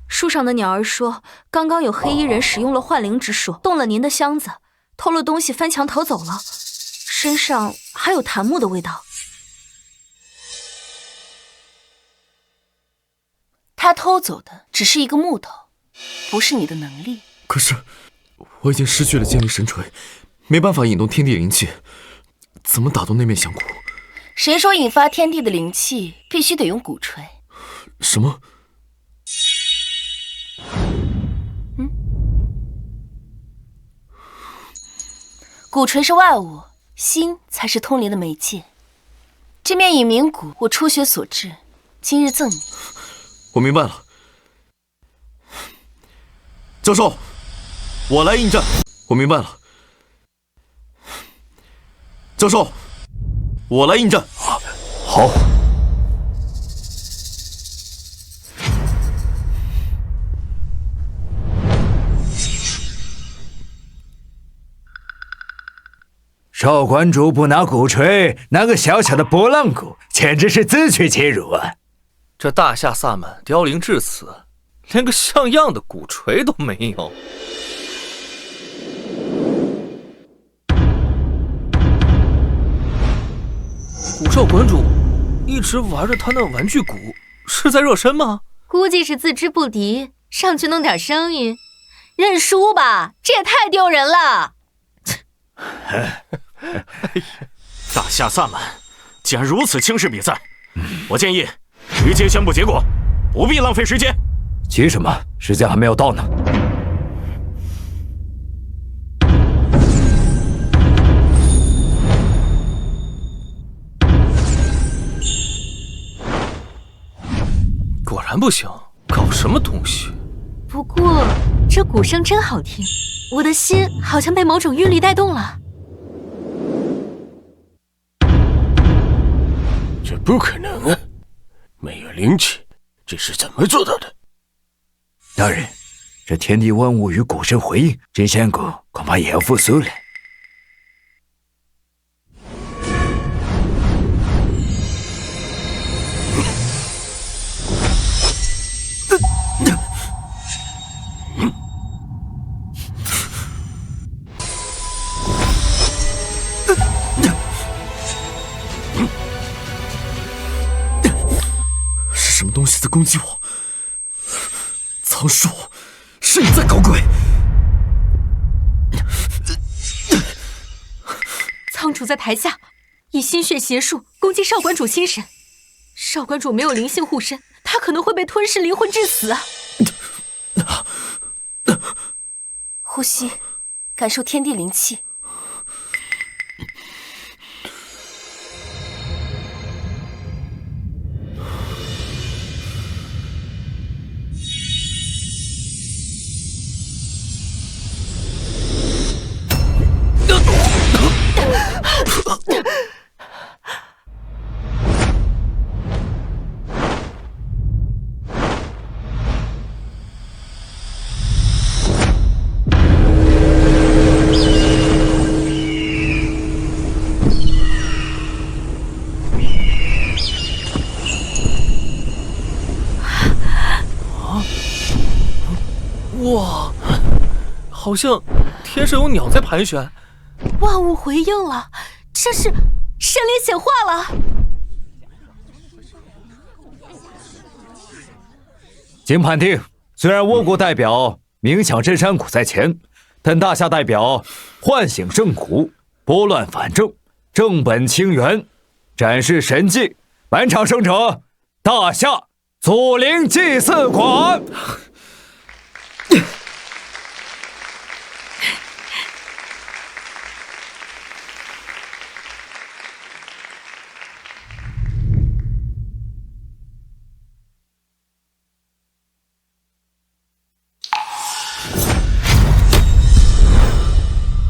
树上的鸟儿说，刚刚有黑衣人使用了幻灵之术，动了您的箱子，偷了东西翻墙逃走了，身上还有檀木的味道。他偷走的只是一个木头，不是你的能力。可是我已经失去了精灵神锤，没办法引动天地灵气，怎么打动那面响鼓？谁说引发天地的灵气必须得用鼓槌？什么？鼓槌是外物，心才是通灵的媒介。这面引鸣鼓我初学所制，今日赠你。我明白了，教授，我来应战。我明白了，教授，我来应战。好，少馆主不拿鼓吹，拿个小小的拨浪鼓，简直是自取其辱啊！这大夏萨满凋零至此，连个像样的鼓槌都没有。古少馆主一直玩着他那玩具鼓，是在热身吗？估计是自知不敌，上去弄点声音。认输吧，这也太丢人了。大夏萨满既然如此轻视比赛，我建议直接宣布结果，不必浪费时间。急什么？时间还没有到呢。果然不行，搞什么东西？不过这鼓声真好听，我的心好像被某种韵律带动了。这不可能啊！没有灵气，这是怎么做到的？大人，这天地万物与鼓声回应，真仙谷恐怕也要复苏了。是什么东西在攻击我？苍树，是你在搞鬼！苍主在台下以心血邪术攻击少馆主心神，少馆主没有灵性护身，他可能会被吞噬灵魂致死啊！呼吸，感受天地灵气。哇，好像天上有鸟在盘旋。万物回应了，这是神灵显化了。经判定，虽然倭国代表冥想镇山谷在前，但大夏代表唤醒正骨，拨乱反正，正本清源，展示神迹。满场胜者，大夏祖灵祭祀馆。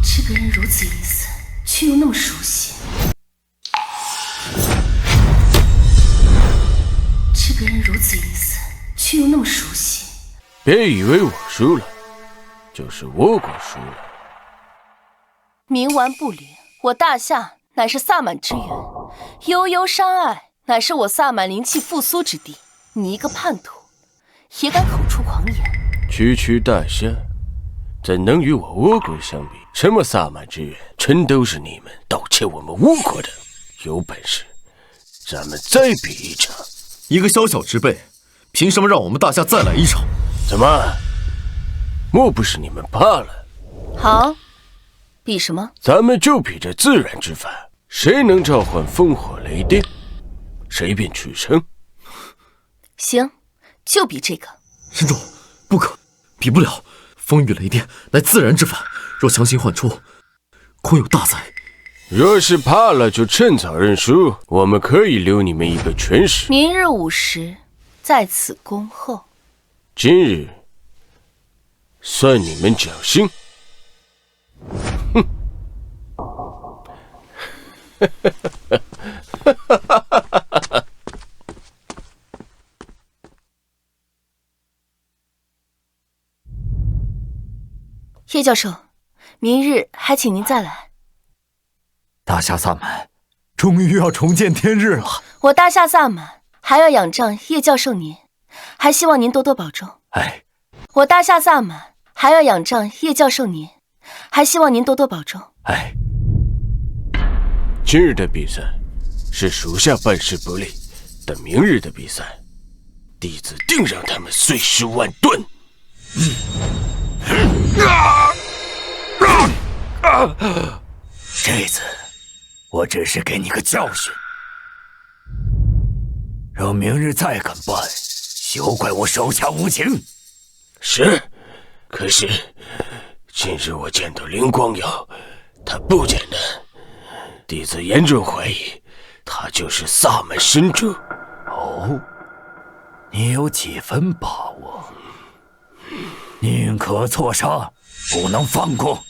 这个人如此阴森，却又那么熟悉。这个人如此阴森，却又那么熟悉。别以为我输了，就是倭国输了。冥顽不灵，我大夏乃是萨满之源，悠悠山隘乃是我萨满灵气复苏之地。你一个叛徒，也敢口出狂言？区区大夏，怎能与我倭国相比？什么萨满之源，全都是你们盗窃我们倭国的。有本事，咱们再比一场。一个小小之辈，凭什么让我们大夏再来一场？怎么？莫不是你们怕了？好，比什么？咱们就比这自然之法，谁能召唤烽火雷电，谁便取胜。行，就比这个。神主，不可，比不了。风雨雷电乃自然之法，若强行唤出，恐有大灾。若是怕了，就趁早认输。我们可以留你们一个全尸。明日午时，在此恭候。今日算你们侥幸。哼！叶教授，明日还请您再来。大夏萨满终于要重见天日了。我大夏萨满还要仰仗叶教授您，还希望您多多保重。哎，我大夏萨满还要仰仗叶教授您，还希望您多多保重。哎，今日的比赛是属下办事不力，但明日的比赛，弟子定让他们碎尸万段。这次我只是给你个教训，若明日再敢办，休怪我手下无情。是，可是今日我见到灵光瑶，他不简单，弟子严重怀疑他就是萨满神主。哦，你有几分把握？宁可错杀，不能放过。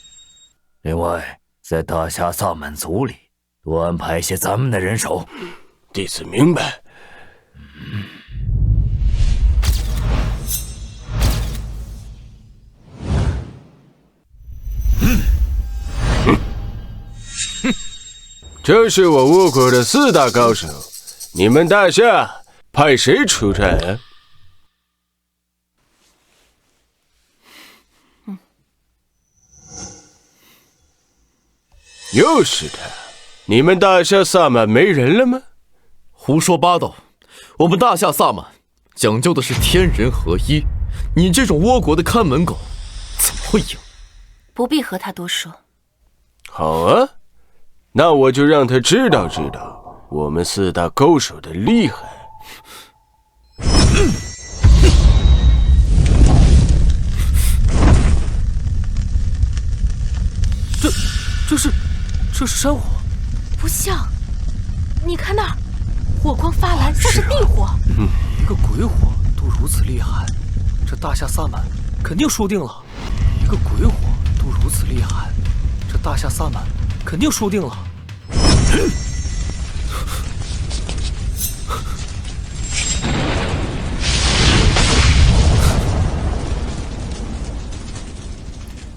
另外，在大夏萨满族里多安排些咱们的人手。弟子明白。这是我倭国的4大高手，你们大夏派谁出战啊？又是他！你们大夏萨满没人了吗？胡说八道！我们大夏萨满讲究的是天人合一，你这种倭国的看门狗怎么会赢？不必和他多说。好啊，那我就让他知道我们4大高手的厉害。这是山火，不像。你看那儿，火光发蓝，像是地火。一个鬼火都如此厉害，这大夏萨满肯定输定了。一个鬼火都如此厉害，这大夏萨满肯定输定了。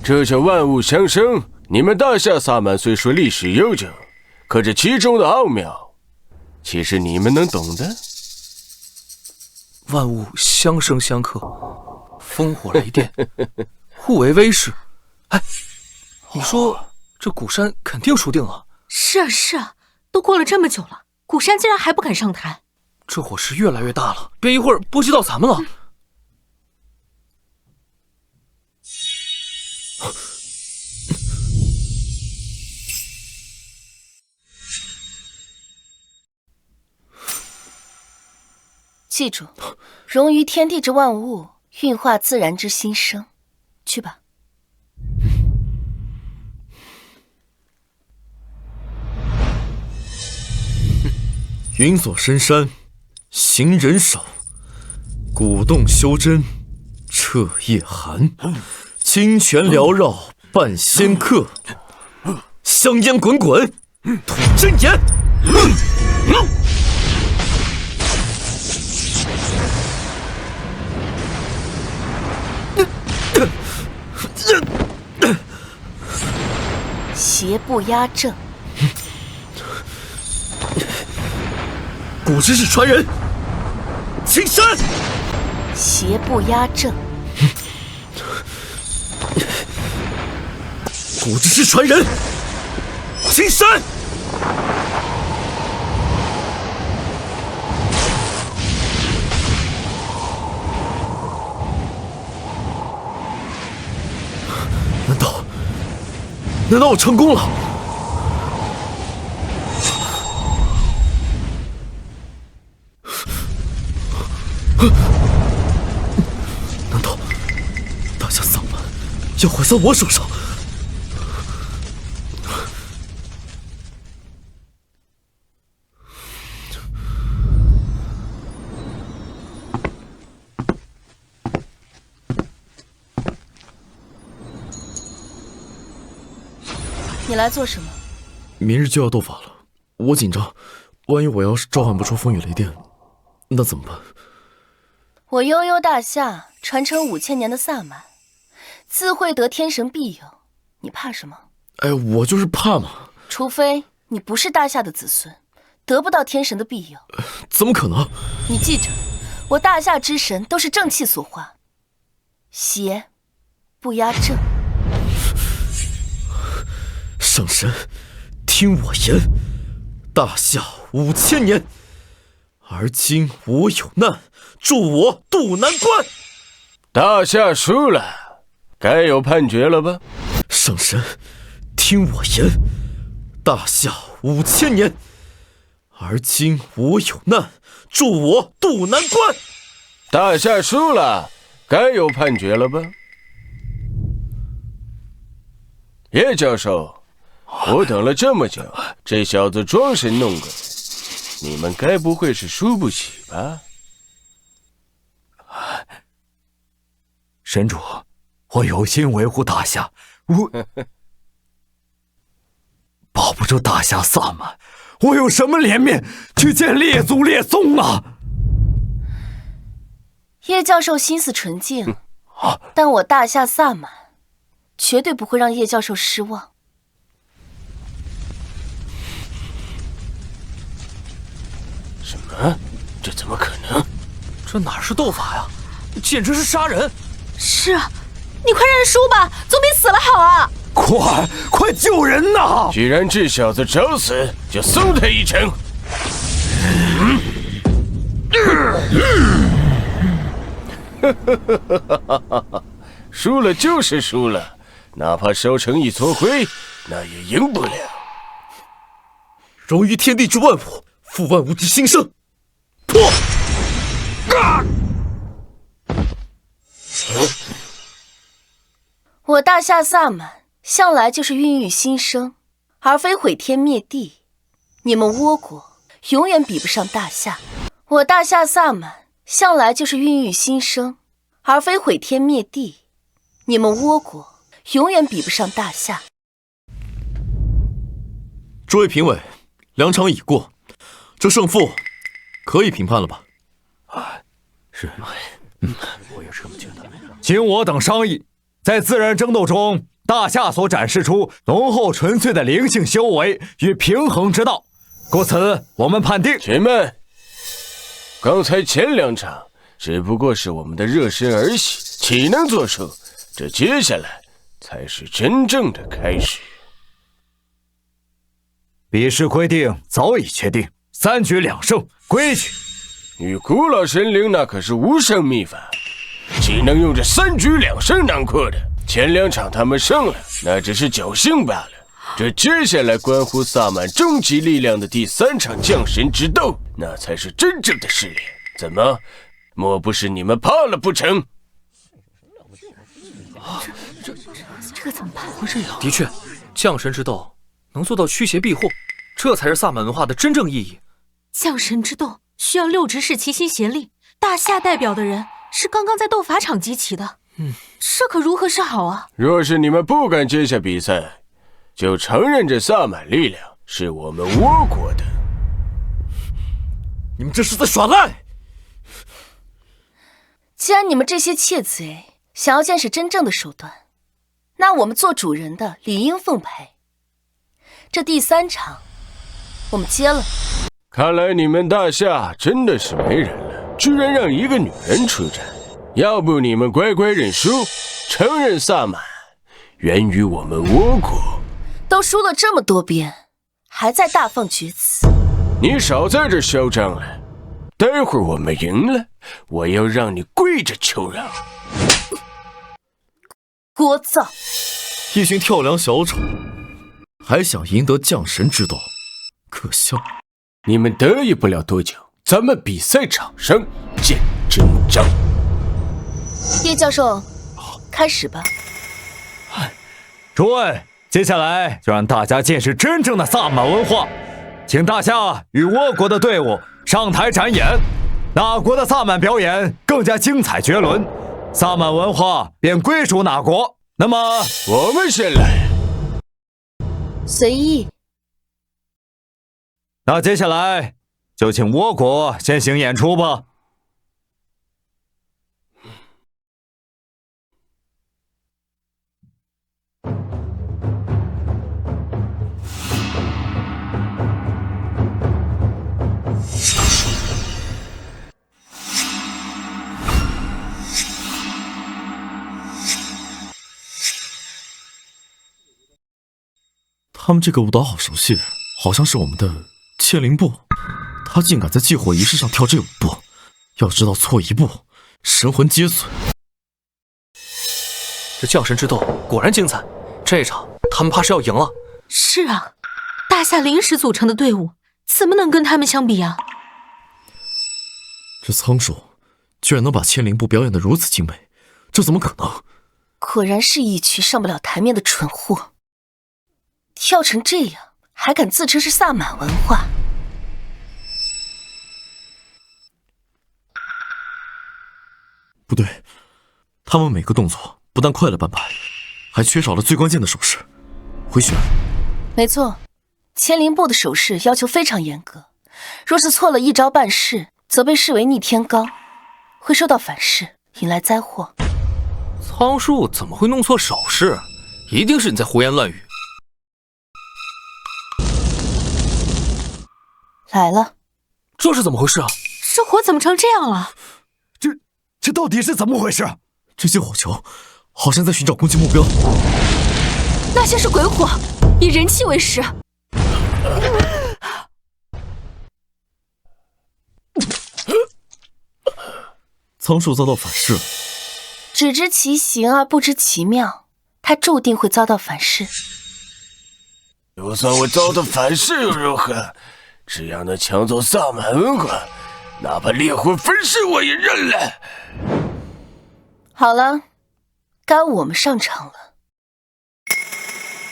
这叫万物相生。你们大夏萨满虽说历史悠久，可这其中的奥妙，岂是你们能懂的？万物相生相克，烽火雷电，互为威势。哎，你说这古山肯定输定了。是啊是啊，都过了这么久了，古山竟然还不敢上台。这火势越来越大了，别一会儿波及到咱们了。记住，融于天地之万物，运化自然之心生。去吧。云锁深山，行人少；鼓动修真，彻夜寒。清泉缭绕，半仙客；香烟滚滚，吐真言。邪不压正。古之是传人，青山。邪不压正。古之是传人，青山。难道我成功了？难道大夏萨满要毁在我手上？你来做什么？明日就要斗法了，我紧张，万一我要是召唤不出风雨雷电，那怎么办？我悠悠大夏传承5000年的萨满，自会得天神庇佑，你怕什么？哎，我就是怕嘛。除非你不是大夏的子孙，得不到天神的庇佑。怎么可能？你记着，我大夏之神都是正气所化，邪不压正。上神，听我言，大夏5000年，而今我有难，助我渡难关。大夏输了，该有判决了吧？上神，听我言，大夏5000年，而今我有难，助我渡难关。大夏输了，该有判决了吧？叶教授，我等了这么久，这小子装神弄鬼，你们该不会是输不起吧？神主，我有心维护大夏，我保不住大夏萨满，我有什么脸面去见列祖列宗啊？叶教授心思纯净，但我大夏萨满绝对不会让叶教授失望。什么？这怎么可能？这哪是斗法呀，简直是杀人！是啊，你快认输吧，总比死了好啊！快救人呐！既然这小子找死，就送他一程。输了就是输了，哪怕烧成一撮灰，那也赢不了。融于天地之万物，复万物之新生。破！我大夏萨满向来就是孕育新生，而非毁天灭地。你们倭国永远比不上大夏。我大夏萨满向来就是孕育新生，而非毁天灭地。你们倭国永远比不上大夏。诸位评委，2场已过，这胜负可以评判了吧？是，我也是这么觉得。经我等商议，在自然争斗中，大夏所展示出浓厚纯粹的灵性修为与平衡之道，故此我们判定。且慢，刚才前2场只不过是我们的热身儿戏，岂能作数？这接下来才是真正的开始。比试规定早已确定，3局2胜，规矩。与古老神灵那可是无上秘法，岂能用这3局2胜囊括的？前2场他们胜了，那只是侥幸罢了。这接下来关乎萨满终极力量的第3场降神之斗，那才是真正的试炼。怎么，莫不是你们怕了不成？这怎么办？会这样？的确，降神之斗能做到驱邪避祸，这才是萨满文化的真正意义。降神之斗需要6执事齐心协力，大夏代表的人是刚刚在斗法场集齐的。这可如何是好啊？若是你们不敢接下比赛，就承认这萨满力量是我们倭国的。你们这是在耍赖！既然你们这些窃贼想要见识真正的手段，那我们做主人的理应奉陪。这第3场，我们接了。看来你们大夏真的是没人了，居然让一个女人出战。要不你们乖乖认输，承认萨满源于我们倭国。都输了这么多遍，还在大放厥词。你少在这嚣张了，待会儿我们赢了，我要让你跪着求饶。聒噪！一群跳梁小丑，还想赢得降神之斗，可笑！你们得意不了多久，咱们比赛场上见真章。叶教授，开始吧。诸位，接下来就让大家见识真正的萨满文化，请大夏与倭国的队伍上台展演，哪国的萨满表演更加精彩绝伦，萨满文化便归属哪国。那么，我们先来。随意。那接下来就请倭国先行演出吧。他们这个舞蹈好熟悉，好像是我们的千灵部。他竟敢在祭火仪式上跳这舞步，要知道错一步，神魂皆损。这降神之斗果然精彩，这场他们怕是要赢了。是啊，大夏临时组成的队伍，怎么能跟他们相比啊？这仓鼠居然能把千灵部表演得如此精美，这怎么可能？果然是一群上不了台面的蠢货，跳成这样还敢自称是萨满文化。不对，他们每个动作不但快了半拍，还缺少了最关键的手势。回旋。没错，千灵部的手势要求非常严格，若是错了一招半式，则被视为逆天罡，会受到反噬，引来灾祸。仓树怎么会弄错手势？一定是你在胡言乱语。来了，这是怎么回事啊？这火怎么成这样了？这到底是怎么回事？这些火球好像在寻找攻击目标。那些是鬼火，以人气为食。仓树遭到反噬了。只知其形而不知其妙，他注定会遭到反噬。就算我遭到反噬又如何？只要能抢走萨满文化，哪怕烈火焚尸我也认了。好了，该我们上场了。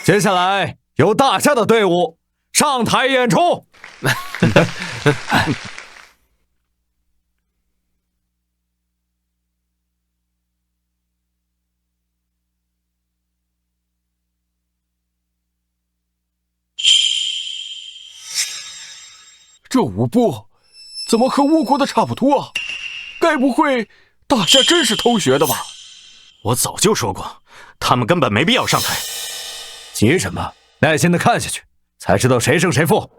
接下来由大夏的队伍上台演出。这舞步怎么和倭国的差不多啊？该不会大夏真是偷学的吧？我早就说过，他们根本没必要上台。急什么？耐心的看下去，才知道谁胜谁负。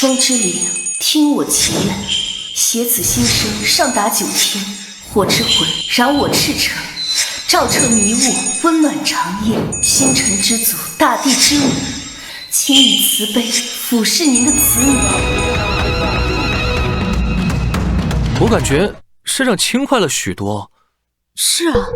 风之灵，听我祈愿，携此心声上达9天。火之魂，燃我赤诚，照彻迷雾，温暖长夜。星辰之祖，大地之母，请以慈悲俯视您的子女。我感觉身上轻快了许多。是啊，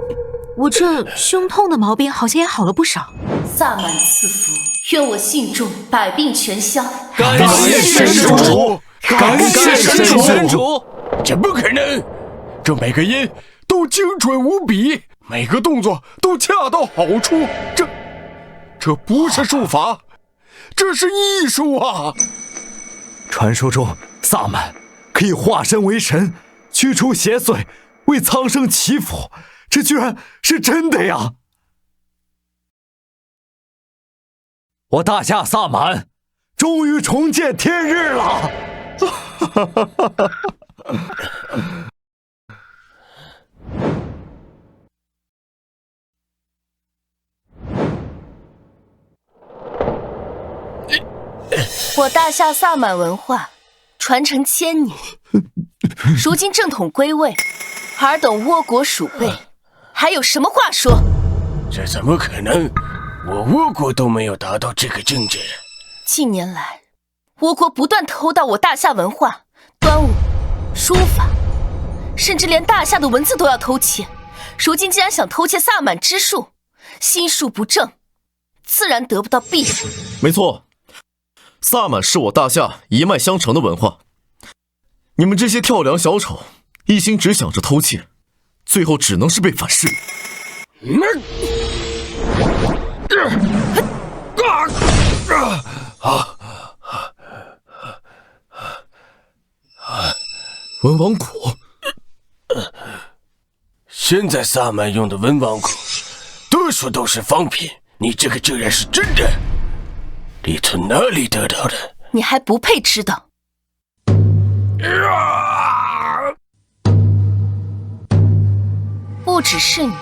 我这胸痛的毛病好像也好了不少。萨满赐福，愿我信众百病全消。感谢神主，感谢神主。怎么可能？这每个音都精准无比，每个动作都恰到好处。这不是术法，这是艺术啊！传说中，萨满可以化身为神，驱除邪祟，为苍生祈福，这居然是真的呀！我大夏萨满终于重见天日了！我大夏萨满文化传承1000年，如今正统归位，尔等倭国鼠辈，还有什么话说？这怎么可能？我倭国都没有达到这个境界。近年来，倭国不断偷盗我大夏文化、端午、书法，甚至连大夏的文字都要偷窃。如今竟然想偷窃萨满之术，心术不正，自然得不到庇护。没错，萨满是我大夏一脉相承的文化。你们这些跳梁小丑，一心只想着偷窃，最后只能是被反噬。文王谷，现在萨满用的文王谷，多数都是仿品，你这个竟然是真的，你从哪里得到的？你还不配知道。不只是你，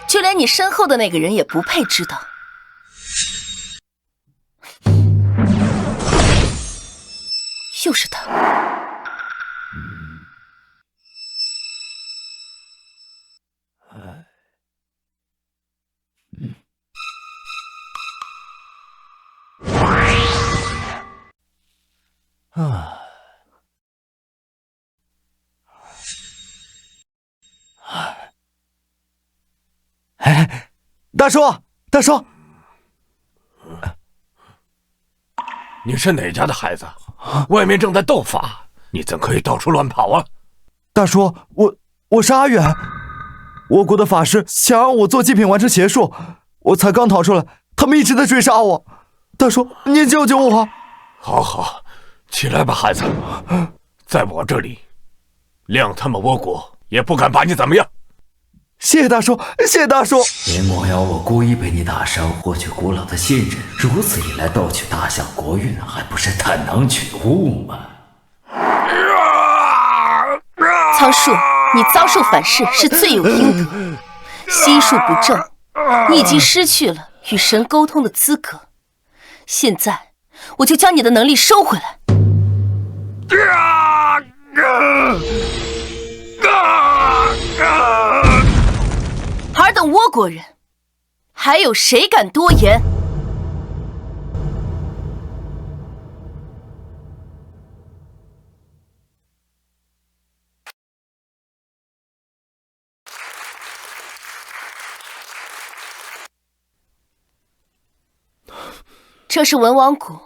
就连你身后的那个人也不配知道。又是他。大叔，大叔，你是哪家的孩子？外面正在斗法，你怎可以到处乱跑啊？大叔，我是阿远，倭国的法师想让我做祭品完成邪术，我才刚逃出来，他们一直在追杀我。大叔，您救救我！好好，起来吧，孩子，在我这里，谅他们倭国也不敢把你怎么样。谢谢大叔，谢谢大叔。别莫要我故意被你打伤，获取古老的信任，如此一来盗取大夏国运，还不是探囊取物吗？苍树，你遭受反噬是罪有应得，心术不正，你已经失去了与神沟通的资格。现在，我就将你的能力收回来。尔等倭国人，还有谁敢多言？这是文王谷，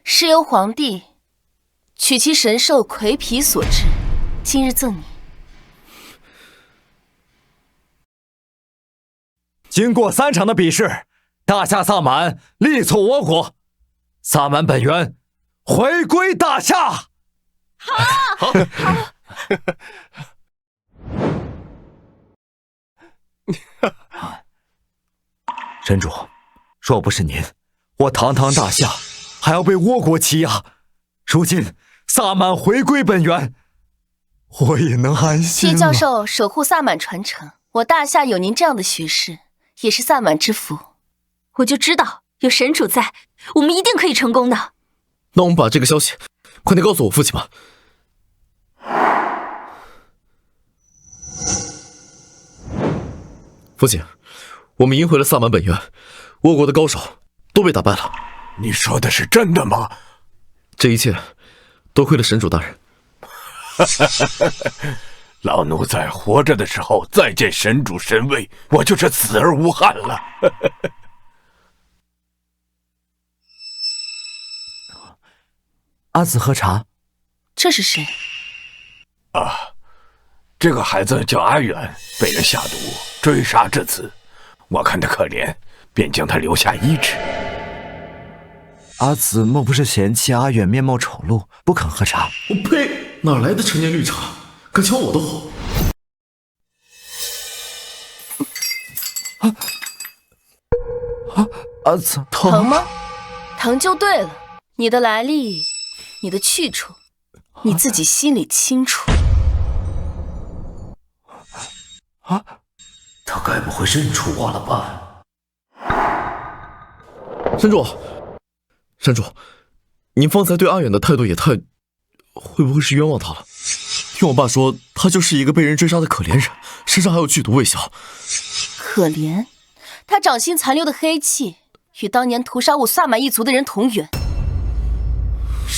是由皇帝取其神兽魁皮所制，今日赠你。经过3场的比试，大夏萨满力挫倭国，萨满本源回归大夏。好，神主，若不是您，我堂堂大夏还要被倭国欺压。如今萨满回归本源，我也能安心了。谢教授守护萨满传承，我大夏有您这样的学士，也是萨满之福。我就知道有神主在，我们一定可以成功的。那我们把这个消息快点告诉我父亲吧。父亲，我们赢回了萨满本源，倭国的高手都被打败了。你说的是真的吗？这一切多亏了神主大人。老奴在活着的时候再见神主神威，我就是死而无憾了。阿紫喝茶。这是谁？这个孩子叫阿远，被人下毒追杀至此，我看他可怜，便将他留下医治。阿紫莫不是嫌弃阿远面貌丑陋，不肯喝茶？我呸！哪来的陈年绿茶，敢抢我的火！阿紫疼吗？疼就对了。你的来历，你的去处，你自己心里清楚。他该不会认出我了吧？神主，神主，您方才对阿远的态度也太……会不会是冤枉他了？听我爸说，他就是一个被人追杀的可怜人，身上还有剧毒未消。可怜，他掌心残留的黑气与当年屠杀我萨满一族的人同源。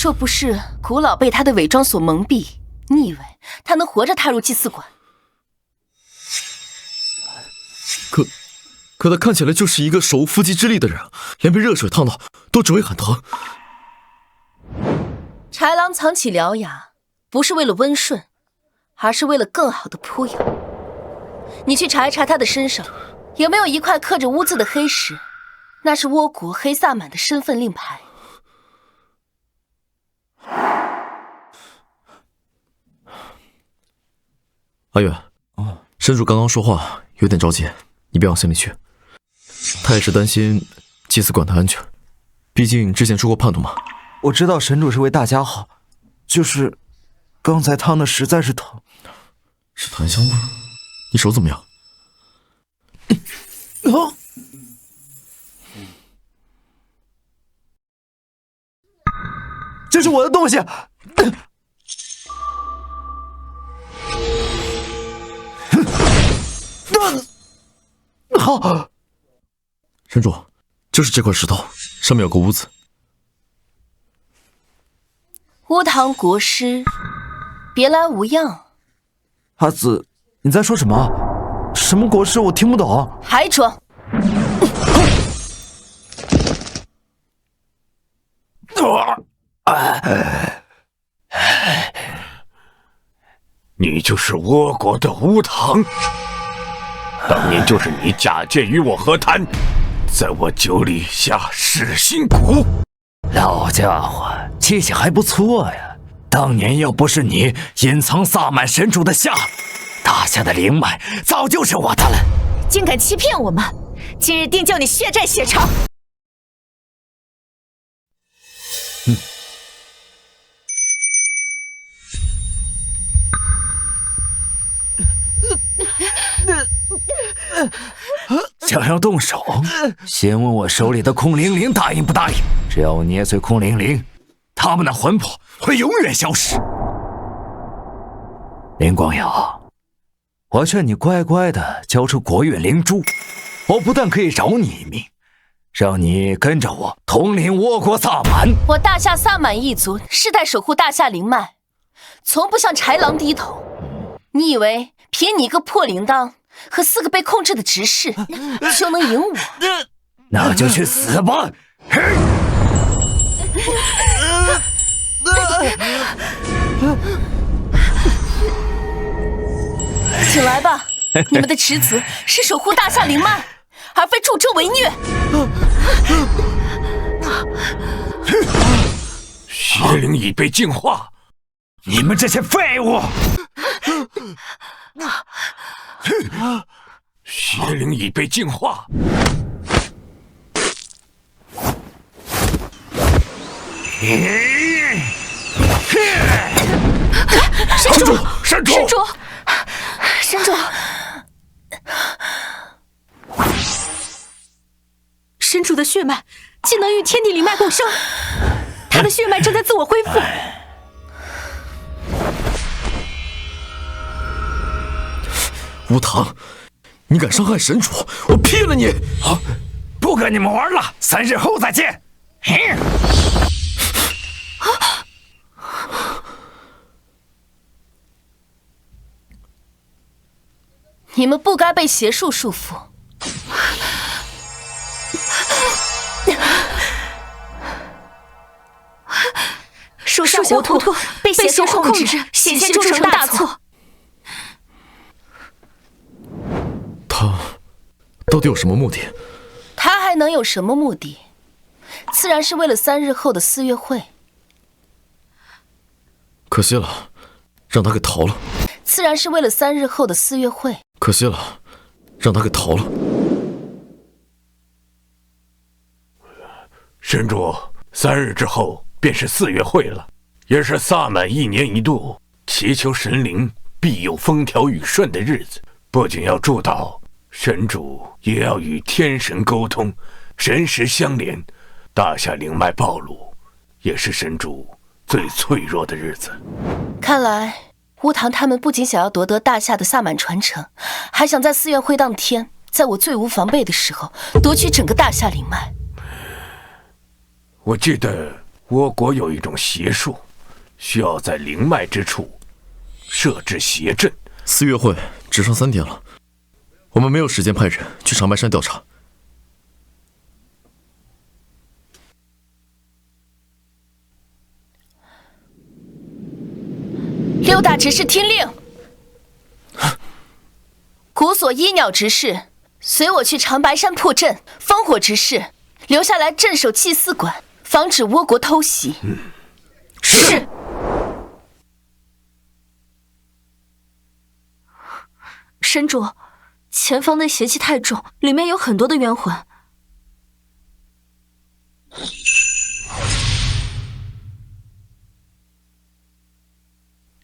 若不是古老被他的伪装所蒙蔽，你以为他能活着踏入祭祀馆？可他看起来就是一个手无缚鸡之力的人，连被热水烫到都只会喊疼。豺狼藏起獠牙，不是为了温顺，而是为了更好的扑咬。你去查一查他的身上，有没有一块刻着污渍的黑石？那是倭国黑萨满的身份令牌。阿远，神主刚刚说话有点着急，你别往心里去。他也是担心祭祀馆的安全，毕竟之前出过叛徒嘛。我知道神主是为大家好，就是刚才烫的实在是疼。是檀香味？你手怎么样？这是我的东西。好，神主，就是这块石头，上面有个污渍。乌堂国师，别来无恙。阿紫，你在说什么？什么国师？我听不懂。还装！你就是倭国的乌堂，当年就是你假借与我和谈，在我酒里下噬心蛊。老家伙，记性还不错呀！当年要不是你隐藏萨满神主的下，大夏的灵脉早就是我的了。竟敢欺骗我们，今日定叫你血债血偿！想要动手，先问我手里的空灵灵答应不答应。只要我捏碎空灵灵，他们的魂魄会永远消失。林光耀，我劝你乖乖的交出国运灵珠，我不但可以饶你一命，让你跟着我统领倭国萨满。我大夏萨满一族世代守护大夏灵脉，从不向豺狼低头。你以为凭你一个破铃铛和4个被控制的执事就能赢我？那就去死吧！请来吧，你们的职责是守护大夏灵脉，而非助纣为虐。邪灵已被净化，你们这些废物！邪灵已被净化。神主，神主，神主，神主，神主的血脉竟能与天地灵脉共生，他的血脉正在自我恢复。乌堂，你敢伤害神主，我劈了你！好，不跟你们玩了，3日后再见。你们不该被邪术束缚。属下糊涂，被邪术控制，险些铸成大错。他到底有什么目的？他还能有什么目的？自然是为了3日后的4月会。可惜了，让他给逃了。自然是为了3日后的4月会。可惜了，让他给逃了。神主，3日之后便是4月会了，也是萨满1年1度祈求神灵必有风调雨顺的日子。不仅要祝祷，神主也要与天神沟通，神识相连。大夏灵脉暴露，也是神主最脆弱的日子。看来乌堂他们不仅想要夺得大夏的萨满传承，还想在4月会当天，在我最无防备的时候夺取整个大夏灵脉。我记得倭国有一种邪术，需要在灵脉之处设置邪阵。4月会只剩3天了，我们没有时间派人去长白山调查。6大执事听令，古所依鸟执事随我去长白山破阵，烽火执事留下来镇守祭祀馆，防止倭国偷袭。是。神主，前方的邪气太重，里面有很多的冤魂。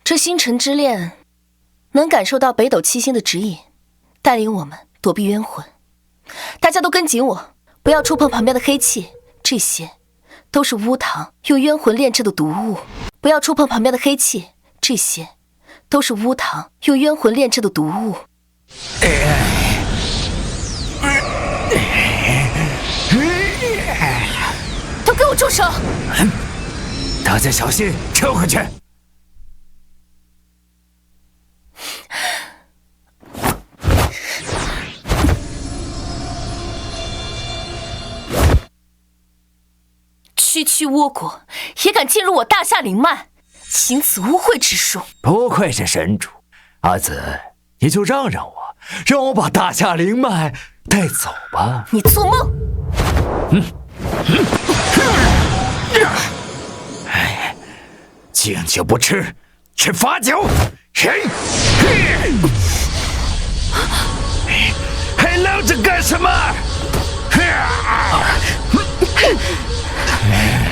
这星辰之恋能感受到北斗七星的指引，带领我们躲避冤魂。大家都跟紧我，不要触碰旁边的黑气，这些都是巫堂用冤魂炼制的毒物。不要触碰旁边的黑气，这些都是巫堂用冤魂炼制的毒物。都给我住手！大家小心，撤回去。区区倭国也敢进入我大夏灵脉，行此污秽之术。不愧是神主，阿紫，你就让我把大夏灵脉带走吧。你做梦！敬酒不吃，吃罚酒。还愣着干什么？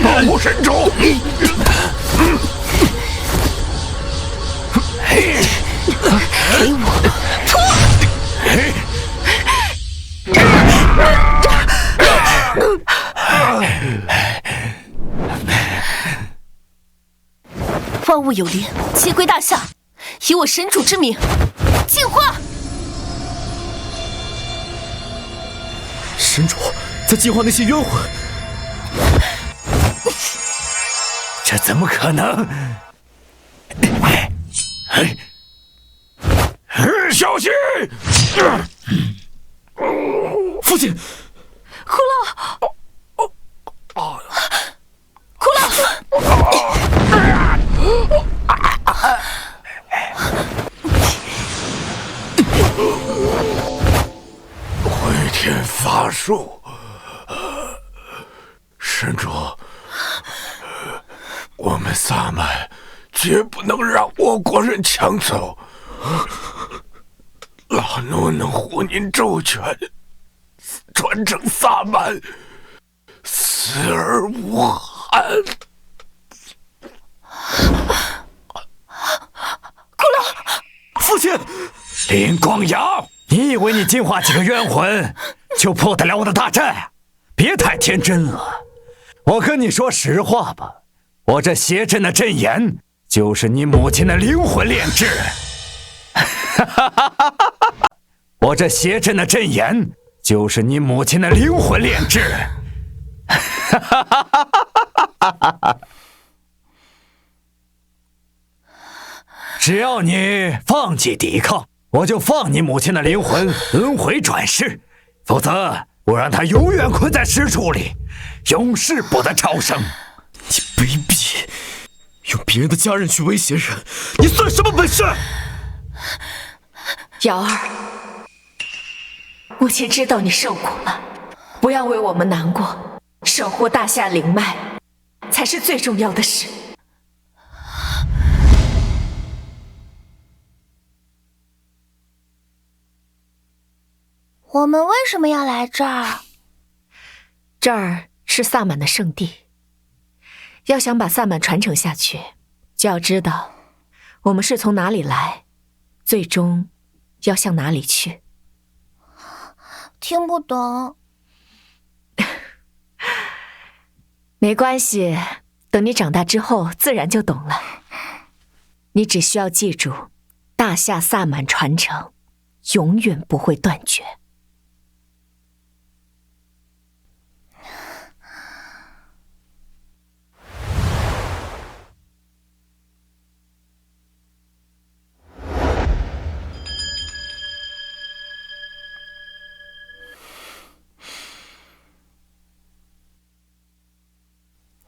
保护神主！给我脱！万物有灵，皆归大夏。以我神主之名，净化！神主在净化那些冤魂，这怎么可能？小心！父亲，骷髅，骷髅！回天乏术，神主，我们萨满绝不能让倭国人抢走。老奴能护您周全，传承萨满，死而无憾。父亲，林光瑶，你以为你净化几个冤魂就破得了我的大阵？别太天真了。我跟你说实话吧，我这邪阵的阵眼就是你母亲的灵魂炼制。我这邪阵的阵眼就是你母亲的灵魂炼制。只要你放弃抵抗，我就放你母亲的灵魂轮回转世，否则我让她永远困在尸处里，永世不得超生。你卑鄙，用别人的家人去威胁人，你算什么本事？瑶儿，母亲知道你受苦了，不要为我们难过，守护大夏灵脉才是最重要的事。我们为什么要来这儿？这儿是萨满的圣地，要想把萨满传承下去，就要知道我们是从哪里来，最终要向哪里去。听不懂。没关系，等你长大之后自然就懂了。你只需要记住，大夏萨满传承永远不会断绝。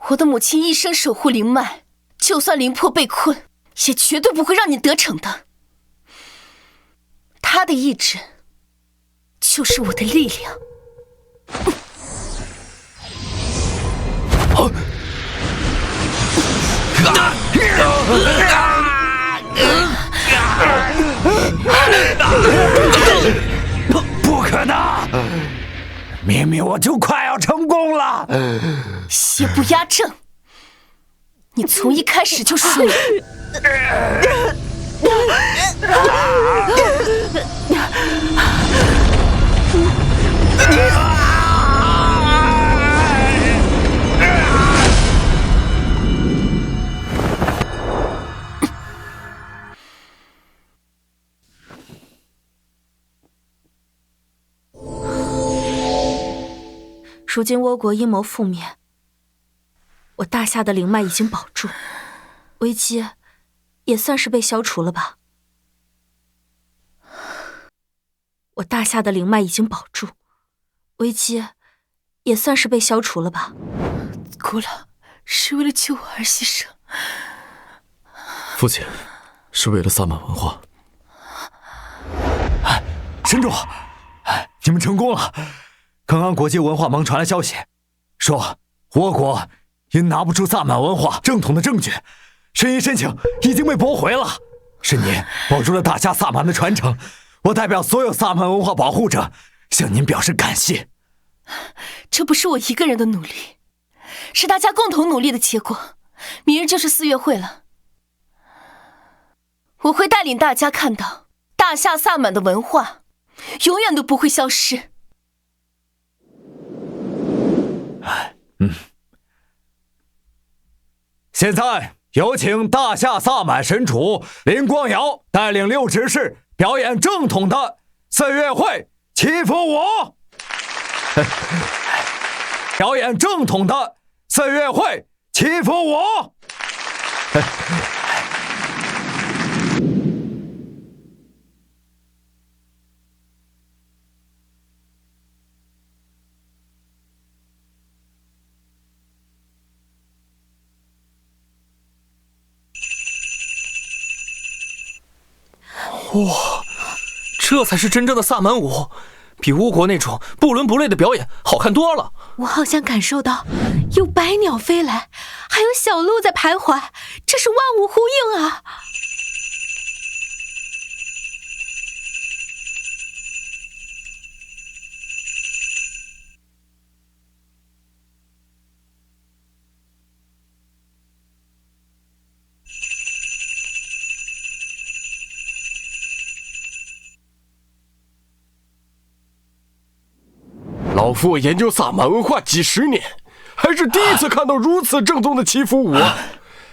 我的母亲一生守护灵脉，就算灵魄被困，也绝对不会让你得逞的。她的意志就是我的力量。不可能！明明我就快要成功了。邪不压正，你从一开始就输了。如今倭国阴谋覆灭，我大夏的灵脉已经保住，危机也算是被消除了吧。我大夏的灵脉已经保住，危机也算是被消除了吧。姑老是为了救我而牺牲。父亲是为了萨满文化。神主，你们成功了！刚刚国际文化盟传来消息，说倭国因拿不出萨满文化正统的证据，申遗申请已经被驳回了。是你保住了大夏萨满的传承，我代表所有萨满文化保护者向您表示感谢。这不是我一个人的努力，是大家共同努力的结果。明日就是4月会了，我会带领大家看到大夏萨满的文化永远都不会消失。现在有请大夏萨满神主林光瑶带领6执事表演正统的4月会祈福舞。表演正统的4月会祈福舞。哇，这才是真正的萨满舞，比倭国那种不伦不类的表演好看多了。我好像感受到有百鸟飞来，还有小鹿在徘徊，这是万物呼应啊！老夫我研究萨满文化几十年，还是第一次看到如此正宗的祈福舞啊！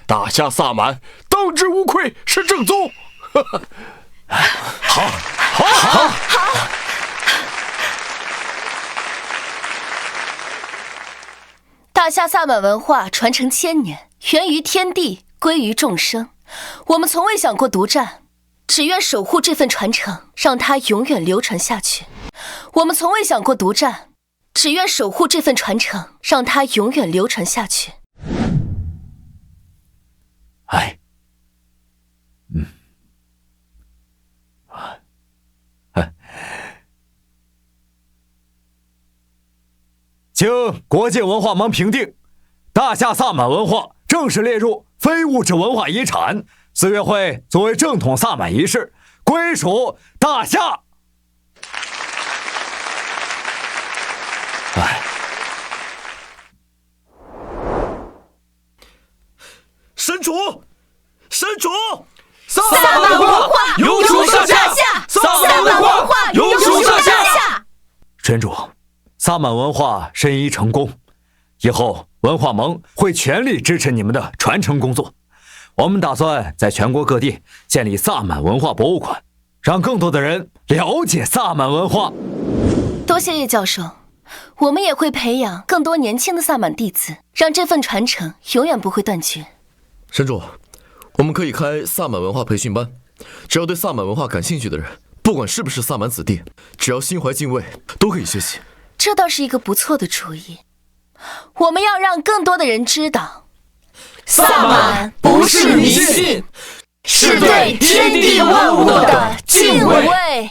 大夏萨满当之无愧是正宗。好。大夏萨满文化传承1000年，源于天地，归于众生。我们从未想过独占，只愿守护这份传承，让它永远流传下去。我们从未想过独占，只愿守护这份传承，让它永远流传下去。经国际文化盟评定，大夏萨满文化正式列入非物质文化遗产。4月会作为正统萨满仪式，归属大夏。神主，萨满文化永属大夏！萨满文化永属大夏！神主，萨满文化申遗成功，以后文化盟会全力支持你们的传承工作。我们打算在全国各地建立萨满文化博物馆，让更多的人了解萨满文化。多谢叶教授，我们也会培养更多年轻的萨满弟子，让这份传承永远不会断绝。神主，我们可以开萨满文化培训班，只要对萨满文化感兴趣的人，不管是不是萨满子弟，只要心怀敬畏，都可以学习。这倒是一个不错的主意。我们要让更多的人知道，萨满不是迷信，是对天地万物的敬畏。